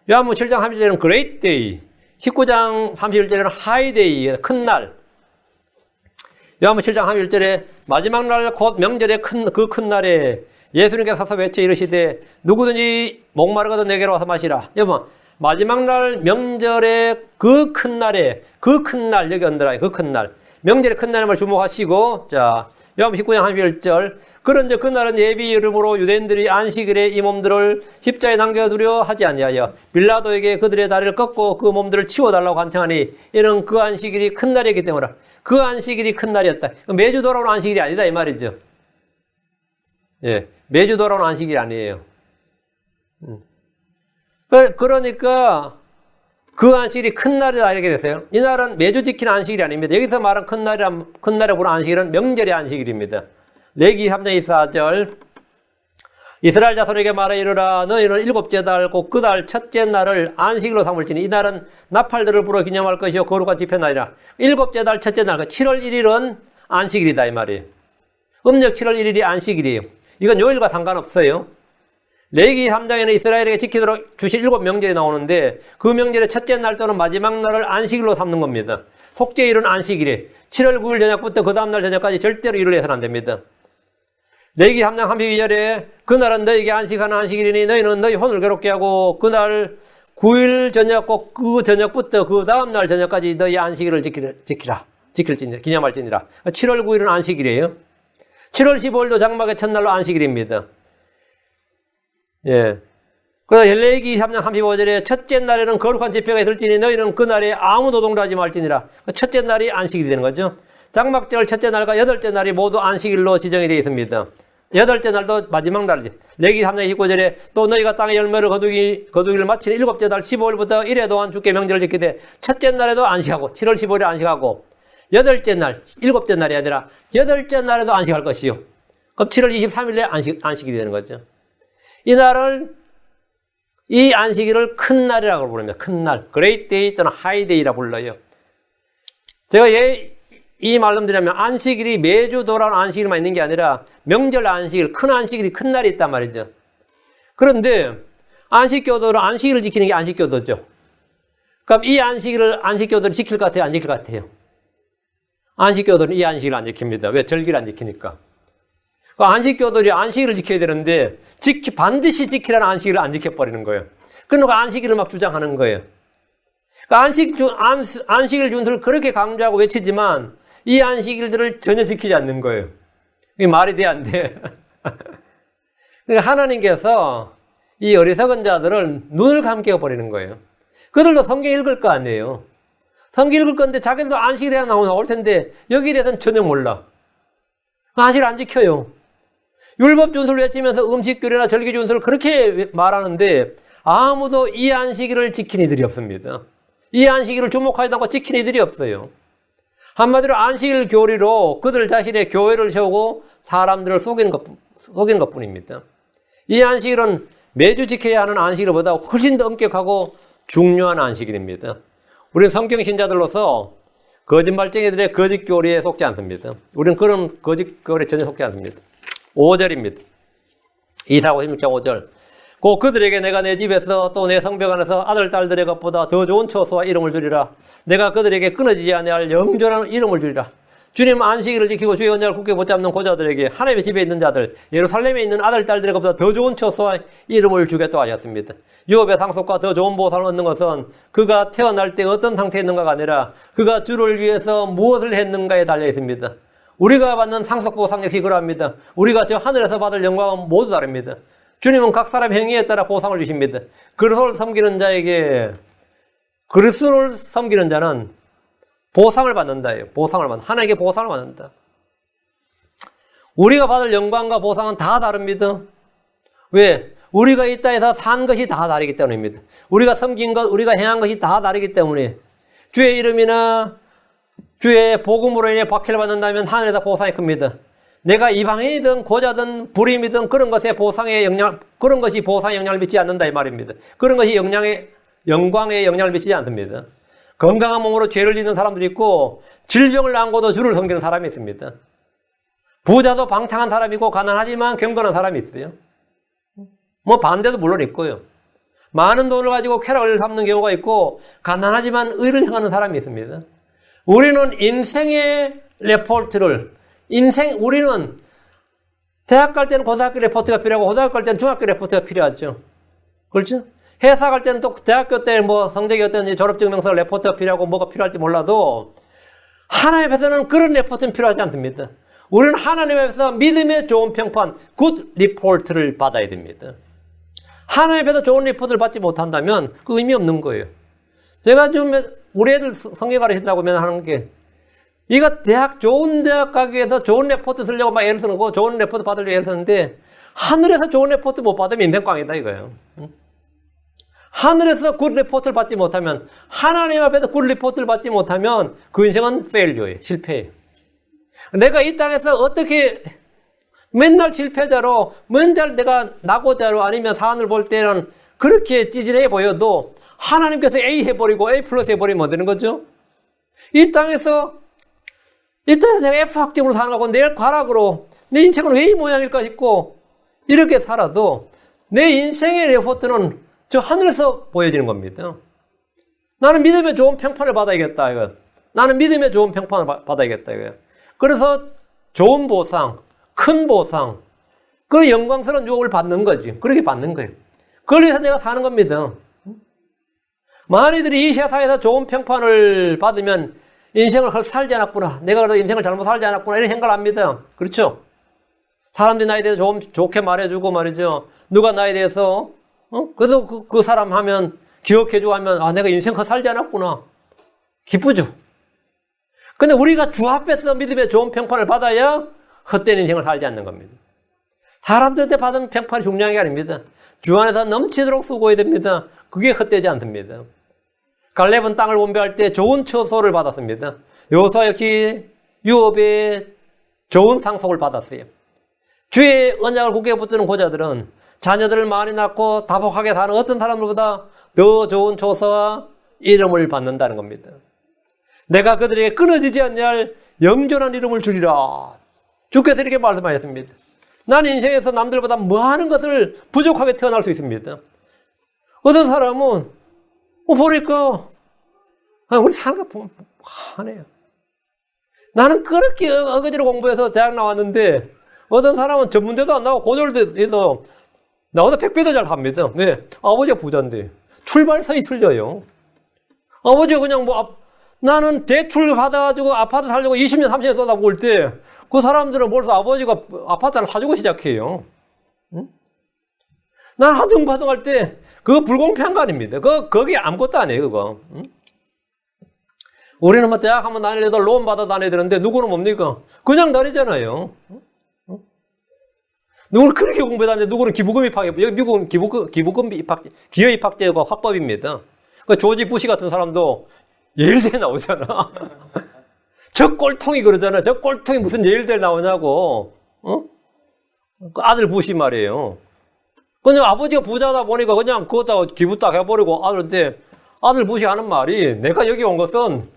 요한복음 7장 31절에는 Great Day, 19장 31절에는 High Day, 큰 날. 요한복음 7장 31절에 마지막 날 곧 명절의 그 큰 날에 예수님께서 서서 외쳐 이르시되 누구든지 목마르거든 내게로 와서 마시라. 여러분 마지막 날 명절의 그 큰 날에 그 큰 날 여기 언더라인 그 큰 날 명절의 큰 날임을 주목하시고 자 요한복음 19장 31절 그런데 그날은 예비 이름으로 유대인들이 안식일에 이 몸들을 십자에 남겨두려 하지 아니하여 빌라도에게 그들의 다리를 꺾고 그 몸들을 치워달라고 간청하니 이는 그 안식일이 큰 날이기 때문이라. 그 안식일이 큰 날이었다. 매주 돌아오는 안식일이 아니다 이 말이죠. 예, 매주 돌아오는 안식일이 아니에요. 그러니까 그 안식일이 큰 날이다 이렇게 됐어요. 이 날은 매주 지키는 안식일이 아닙니다. 여기서 말한 큰 날이라고 보는 안식일은 명절의 안식일입니다. 레위기 3장 24절 이스라엘 자손에게 말해 이르라 너희는 일곱째 달 곧 그 달 첫째 날을 안식일로 삼을지니 이 날은 나팔들을 불어 기념할 것이요 거룩한 집회날이라. 일곱째 달 첫째 날 7월 1일은 안식일이다 이 말이에요. 음력 7월 1일이 안식일이에요. 이건 요일과 상관없어요. 레위기 3장에는 이스라엘에게 지키도록 주신 7명절이 나오는데 그 명절의 첫째 날 또는 마지막 날을 안식일로 삼는 겁니다. 속죄일은 안식일에 7월 9일 저녁부터 그 다음날 저녁까지 절대로 일을 해서는 안 됩니다. 레위기 3장 32절에 그날은 너희에게 안식하는 안식일이니 너희는 너희 혼을 괴롭게 하고 그날 9일 저녁 꼭 그 저녁부터 그 다음날 저녁까지 너희 안식일을 지킬지니라 기념할지니라. 7월 9일은 안식일이에요. 7월 15일도 장막의 첫날로 안식일입니다. 예. 그래서 레위기 3장 35절에 첫째 날에는 거룩한 집회가 있을지니 너희는 그 날에 아무 노동도 하지 말지니라. 첫째 날이 안식일이 되는 거죠. 장막절 첫째 날과 여덟째 날이 모두 안식일로 지정이 되어 있습니다. 여덟째 날도 마지막 날이지. 레위기 3장 29절에 또 너희가 땅의 열매를 거두기를 마치는 일곱째 달 15일부터 1회 동안 주께 명절을 지키되 첫째 날에도 안식하고 7월 15일에 안식하고 여덟째 날, 일곱째 날이 아니라 여덟째 날에도 안식할 것이요. 그럼 7월 23일에 안식이 되는 거죠. 이 안식일을 큰 날이라고 부릅니다. 큰 날. 그레이트 데이 또는 하이 데이라 불러요. 제가 이 말씀드리면 안식일이 매주 돌아오는 안식일만 있는 게 아니라 명절 안식일, 큰 안식일이 큰 날이 있단 말이죠. 그런데 안식교도는 안식일을 지키는 게 안식교도죠. 그럼 이 안식교도를 지킬 것 같아요? 안 지킬 것 같아요? 안식교도는 이 안식일을 안 지킵니다. 왜? 절기를 안 지키니까. 안식교도들이 안식일을 지켜야 되는데 반드시 지키라는 안식일을 안 지켜버리는 거예요. 그러니까 안식일을 막 주장하는 거예요. 안식일 준수를 그렇게 강조하고 외치지만 이 안식일들을 전혀 지키지 않는 거예요. 이게 말이 돼, 안 돼? 그러니까 하나님께서 이 어리석은 자들을 눈을 감겨버리는 거예요. 그들도 성경 읽을 거 아니에요. 성경 읽을 건데 자기들도 안식일에 나올 텐데 여기에 대해서는 전혀 몰라. 안식일 안 지켜요. 율법 준수를 외치면서 음식 규례나 절기 준수를 그렇게 말하는데 아무도 이 안식일을 지킨 이들이 없습니다. 이 안식일을 주목하지도 않고 지킨 이들이 없어요. 한마디로 안식일 교리로 그들 자신의 교회를 세우고 사람들을 속이는 것뿐입니다. 이 안식일은 매주 지켜야 하는 안식일보다 훨씬 더 엄격하고 중요한 안식일입니다. 우리는 성경 신자들로서 거짓말쟁이들의 거짓 교리에 속지 않습니다. 우리는 그런 거짓 교리에 전혀 속지 않습니다. 5절입니다. 이사고 16장 5절. 곧 그들에게 내가 내 집에서 또 내 성벽 안에서 아들 딸들의 것보다 더 좋은 처소와 이름을 주리라. 내가 그들에게 끊어지지 아니할 영존한 이름을 주리라. 주님 안식일을 지키고 주의 언약을 굳게 붙잡는 고자들에게 하나님의 집에 있는 자들 예루살렘에 있는 아들 딸들의 것보다 더 좋은 처소와 이름을 주겠다고 하셨습니다. 유업의 상속과 더 좋은 보상을 얻는 것은 그가 태어날 때 어떤 상태에 있는가가 아니라 그가 주를 위해서 무엇을 했는가에 달려 있습니다. 우리가 받는 상속 보상 역시 그러합니다. 우리가 저 하늘에서 받을 영광은 모두 다릅니다. 주님은 각 사람 행위에 따라 보상을 주십니다. 그리스도를 섬기는 자는 보상을 받는다예요. 보상을 받는다. 하나님께 보상을 받는다. 우리가 받을 영광과 보상은 다 다릅니다. 왜? 우리가 이 땅에서 산 것이 다 다르기 때문입니다. 우리가 섬긴 것, 우리가 행한 것이 다 다르기 때문에 주의 이름이나 주의 복음으로 인해 박해를 받는다면 하늘에서 보상이 큽니다. 내가 이방인이든 고자든 불임이든 그런 것이 보상에 영향을 미치지 않는다 이 말입니다. 그런 것이 영광에 영향을 미치지 않습니다. 건강한 몸으로 죄를 짓는 사람들이 있고 질병을 안고도 주를 섬기는 사람이 있습니다. 부자도 방탕한 사람이고 가난하지만 경건한 사람이 있어요. 반대도 물론 있고요. 많은 돈을 가지고 쾌락을 삼는 경우가 있고 가난하지만 의를 행하는 사람이 있습니다. 우리는 인생의 레포트를 우리는 대학 갈 때는 고등학교 레포트가 필요하고 고등학교 갈 때는 중학교 레포트가 필요하죠. 그렇죠? 회사 갈 때는 또 대학교 때 성적이 어떤지 졸업증명서 레포트가 필요하고 뭐가 필요할지 몰라도 하나님 앞에서는 그런 레포트는 필요하지 않습니다. 우리는 하나님 앞에서 믿음의 좋은 평판, 굿 리포트를 받아야 됩니다. 하나님 앞에서 좋은 리포트를 받지 못한다면 그 의미 없는 거예요. 제가 좀 우리 애들 성경 가르친다고 맨날 하는 게, 이거 좋은 대학 가기 위해서 좋은 레포트 쓰려고 막 애를 쓰는 거, 좋은 레포트 받으려고 애를 쓰는데, 하늘에서 좋은 레포트 못 받으면 인생 꽝이다 이거예요. 하늘에서 굿 리포트를 받지 못하면, 하나님 앞에서 굿 리포트를 받지 못하면 그 인생은 페일리어예요. 실패예요. 내가 이 땅에서 어떻게 맨날 실패자로, 맨날 내가 낙오자로 아니면 사안을 볼 때는 그렇게 찌질해 보여도 하나님께서 A 해버리고 A 플러스 해버리면 뭐 되는 거죠? 이 땅에서 내가 F 학점으로 사는 거고 내일 과락으로 내 인생은 왜 이 모양일까 싶고 이렇게 살아도 내 인생의 레포트는 저 하늘에서 보여지는 겁니다. 나는 믿음의 좋은 평판을 받아야겠다 이거. 나는 믿음의 좋은 평판을 받아야겠다 이거예요. 그래서 좋은 보상, 큰 보상, 그 영광스러운 유업을 받는 거지. 그렇게 받는 거예요. 그걸 위해서 내가 사는 겁니다. 많이들이 이 세상에서 좋은 평판을 받으면 인생을 살지 않았구나. 내가 그래도 인생을 잘못 살지 않았구나. 이런 생각을 합니다. 그렇죠? 사람들이 나에 대해서 좋게 말해주고 말이죠. 누가 나에 대해서, 그래서 그 사람 하면, 기억해주고 하면, 아, 내가 인생 살지 않았구나. 기쁘죠? 근데 우리가 주 앞에서 믿음의 좋은 평판을 받아야 헛된 인생을 살지 않는 겁니다. 사람들한테 받은 평판이 중요한 게 아닙니다. 주 안에서 넘치도록 수고해야 됩니다. 그게 헛되지 않습니다. 갈렙은 땅을 분배할 때 좋은 처소를 받았습니다. 여호수아 역시 유업에 좋은 상속을 받았어요. 주의 언약을 굳게 붙드는 고자들은 자녀들을 많이 낳고 다복하게 사는 어떤 사람들보다 더 좋은 처소와 이름을 받는다는 겁니다. 내가 그들에게 끊어지지 않냐 영존한 이름을 주리라. 주께서 이렇게 말씀하셨습니다. 난 인생에서 남들보다 많은 것을 부족하게 태어날 수 있습니다. 어떤 사람은 보니까 우리 사는 거 보면 화내요. 나는 그렇게 어거지로 공부해서 대학 나왔는데 어떤 사람은 전문대도 안 나오고 고졸대에서 나보다 100배 더 잘합니다. 네, 아버지가 부자인데 출발선이 틀려요. 아버지가 그냥 나는 대출 받아가지고 아파트 살려고 20년 30년 쏟아부을 때 그 사람들은 벌써 아버지가 아파트를 사주고 시작해요. 응? 난 하등바등할 때 그거 불공평한 거 아닙니다. 거기 아무것도 아니에요, 그거. 응? 우리는 대학 한번 다니려다 론 받아 다녀야 되는데 누구는 뭡니까? 그냥 다니잖아요. 응? 누구는 그렇게 공부해다니는데 누구는 기부금 입학해. 여기 미국은 기부금 입학, 기여 입학제가 합법입니다. 조지 부시 같은 사람도 예일대 나오잖아. 저 꼴통이 그러잖아. 저 꼴통이 무슨 예일대 나오냐고. 그 아들 부시 말이에요. 그냥 아버지가 부자다 보니까 그냥 그것도 기부 딱 해버리고 아들 부시 하는 말이 내가 여기 온 것은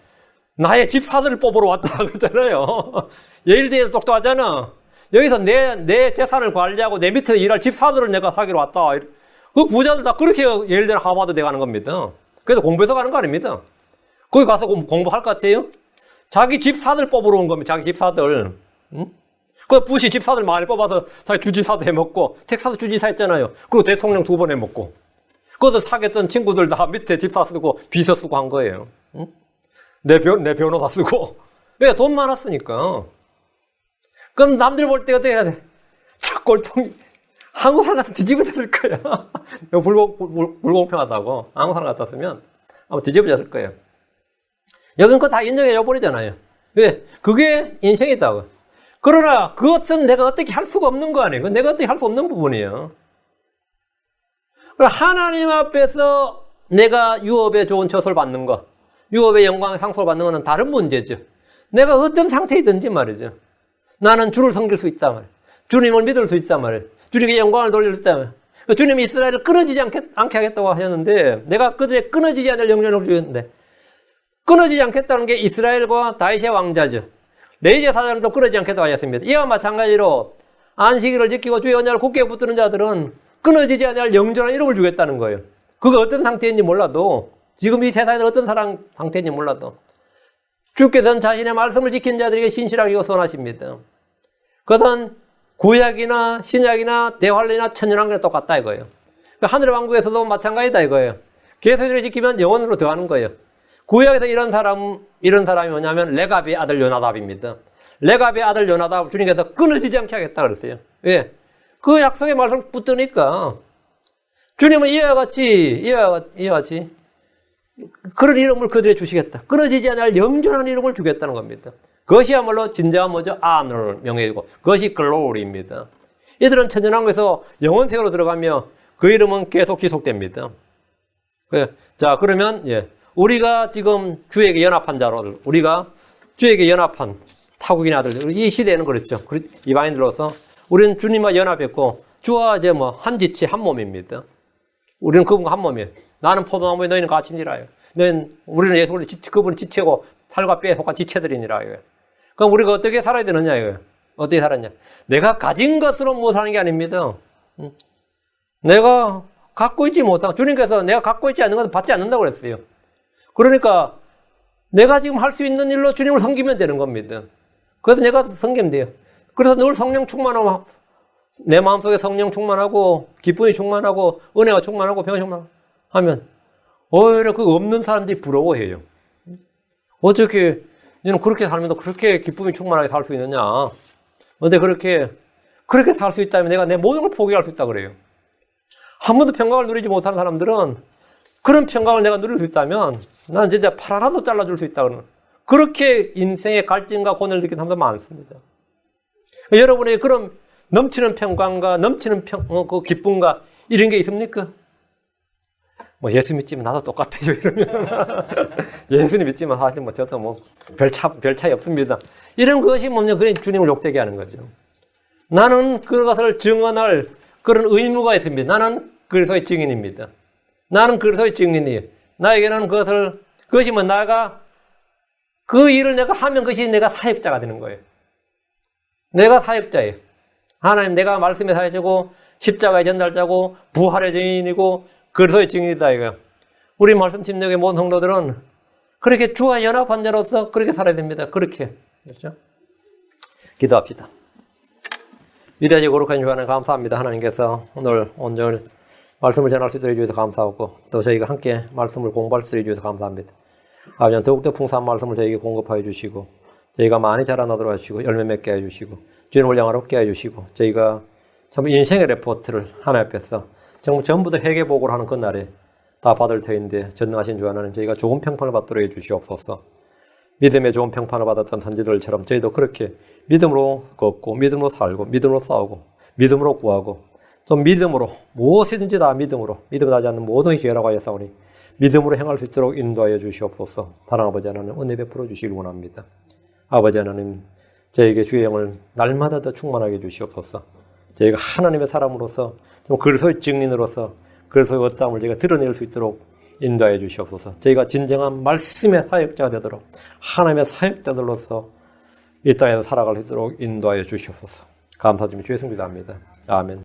나의 집사들을 뽑으러 왔다 그러잖아요. 예일대에서 똑똑하잖아. 여기서 내 재산을 관리하고 내 밑에 일할 집사들을 내가 사기로 왔다. 그 부자들 다 그렇게 예일대나 하버드 돼 가는 겁니다. 그래서 공부해서 가는 거 아닙니다. 거기 가서 공부할 것 같아요? 자기 집사들 뽑으러 온 겁니다. 자기 집사들. 응? 그 부시 집사들 많이 뽑아서 자기 주지사도 해먹고 텍사스 주지사 했잖아요. 그리고 대통령 2번 해먹고 그것도 사귀었던 친구들 다 밑에 집사 쓰고 비서 쓰고 한 거예요. 응? 내 변호사 쓰고. 왜? 돈 많았으니까. 그럼 남들 볼 때 어떻게 해야 돼? 저 꼴통이 한국 사람 같으면 뒤집어졌을 거야. 불공평하다고. 한국 사람 같았으면 아마 뒤집어졌을 거예요. 여긴 그거 다 인정해 버리잖아요. 왜? 그게 인생이다. 그러나 그것은 내가 어떻게 할 수가 없는 거 아니에요. 내가 어떻게 할 수 없는 부분이에요. 하나님 앞에서 내가 유업의 좋은 처소를 받는 거, 유업의 영광의 상속을 받는 것은 다른 문제죠. 내가 어떤 상태이든지 말이죠. 나는 주를 섬길 수 있단 말이에요. 주님을 믿을 수 있단 말이에요. 주님께 영광을 돌릴 수 있단 말이에요. 주님이 이스라엘을 끊어지지 않게 하겠다고 하셨는데 내가 그들의 끊어지지 않을 영향을 주었는데 끊어지지 않겠다는 게 이스라엘과 다윗의 왕자죠. 레위 사장도 끊어지지 않겠다고 하셨습니다. 이와 마찬가지로 안식일을 지키고 주의 언약을 굳게 붙드는 자들은 끊어지지 않을 영존한 이름을 주겠다는 거예요. 그거 어떤 상태인지 몰라도 지금 이 세상에서 어떤 사람 상태인지 몰라도 주께서는 자신의 말씀을 지킨 자들에게 신실하게 선하십니다. 그것은 구약이나 신약이나 대환란이나 천연왕국이나 똑같다 이거예요. 하늘의 왕국에서도 마찬가지다 이거예요. 계속을 지키면 영원으로 더하는 거예요. 구약에서 이런 사람이 뭐냐면 레갑의 아들 요나답입니다. 레갑의 아들 요나답 주님께서 끊어지지 않게 하겠다 그랬어요. 왜? 그 약속의 말씀을 붙드니까 주님은 이와 같이 그런 이름을 그들에게 주시겠다. 끊어지지 않을 영존한 이름을 주겠다는 겁니다. 그것이야말로 진정한 뭐죠? 아너를 명예이고 그것이 글로리입니다. 이들은 천년왕국에서 영원세계로 들어가며 그 이름은 계속 지속됩니다. 자, 그러면 우리가 지금 주에게 연합한 자로들, 우리가 주에게 연합한 타국인 아들들, 이 시대에는 그렇죠. 이방인들로서 우리는 주님과 연합했고 주와 이제 뭐 한 지체 한 몸입니다. 우리는 그분과 한 몸이에요. 나는 포도나무에 너희는 가지니라요. 우리는 예수 그리스도 그분은 지체고 살과 뼈에 속한 지체들이니라. 그럼 우리가 어떻게 살아야 되느냐 이거예요. 어떻게 살았냐? 내가 가진 것으로 뭐 사는 게 아닙니다. 내가 갖고 있지 못한 주님께서 내가 갖고 있지 않는 것은 받지 않는다고 그랬어요. 그러니까 내가 지금 할 수 있는 일로 주님을 섬기면 되는 겁니다. 그래서 내가 섬기면 돼요. 그래서 늘 성령 충만하고 내 마음속에 성령 충만하고 기쁨이 충만하고 은혜가 충만하고 평안이 충만하면 오히려 그 없는 사람들이 부러워해요. 어떻게 너는 그렇게 살면서 그렇게 기쁨이 충만하게 살 수 있느냐? 근데 그렇게 살 수 있다면 내가 내 모든 걸 포기할 수 있다 그래요. 한 번도 평강을 누리지 못하는 사람들은 그런 평강을 내가 누릴 수 있다면 나는 진짜 팔 하나도 잘라줄 수 있다 그러는 그렇게 인생의 갈증과 고뇌를 느끼는 사람들 많습니다. 여러분의 그런 넘치는 평강과 넘치는 그 기쁨과 이런 게 있습니까? 뭐 예수 믿지만 나도 똑같아요 이러면 예수님 믿지만 사실 뭐 저도 뭐 별 차이 없습니다. 이런 것이 뭐냐 그냥 주님을 욕되게 하는 거죠. 나는 그것을 증언할 그런 의무가 있습니다. 나는 그리스도의 증인입니다. 나는 그리스도의 증인이에요. 나에게는 그것이 뭐 나가 그 일을 내가 하면 그것이 내가 사역자가 되는 거예요. 내가 사역자예요. 하나님 내가 말씀의 사역자고 십자가의 전달자고 부활의 증인이고 그리스도의 증인이다 이거예요. 우리 말씀 침략의 모든 성도들은 그렇게 주와 연합한 자로서 그렇게 살아야 됩니다. 그렇게. 그렇죠? 기도합시다. 위대하고 거룩한 주 하나님 감사합니다. 하나님께서 오늘 온전히 말씀을 전할 수 있도록 해주셔서 감사하고 또 저희가 함께 말씀을 공부할 수 있도록 해주셔서 감사합니다. 아버지 더욱더 풍성한 말씀을 저희에게 공급하여 주시고 저희가 많이 자라나도록 해주시고 열매 맺게 해주시고 주님을 영화롭게 해주시고 저희가 참 인생의 레포트를 하나님 앞에서 정말 전부 다 회개복을 하는 그날에 다 받을 터인데 전능하신 주 하나님 저희가 좋은 평판을 받도록 해주시옵소서. 믿음의 좋은 평판을 받았던 선지들처럼 저희도 그렇게 믿음으로 걷고 믿음으로 살고 믿음으로 싸우고 믿음으로 구하고 또 믿음으로 무엇이든지 다 믿음으로 믿음을 하지 않는 모든 죄라고 하였사오니 믿음으로 행할 수 있도록 인도하여 주시옵소서. 사랑 아버지 하나님 은혜 베풀어 주시길 원합니다. 아버지 하나님 저에게 주의 영을 날마다 더 충만하게 해주시옵소서. 저희가 하나님의 사람으로서 그리스도의 증인으로서 그리스도의 어떠함을 저희가 드러낼 수 있도록 인도하여 주시옵소서. 저희가 진정한 말씀의 사역자가 되도록 하나님의 사역자들로서 이 땅에서 살아갈 수 있도록 인도하여 주시옵소서. 감사드리며 주의 성기도합니다. 아멘.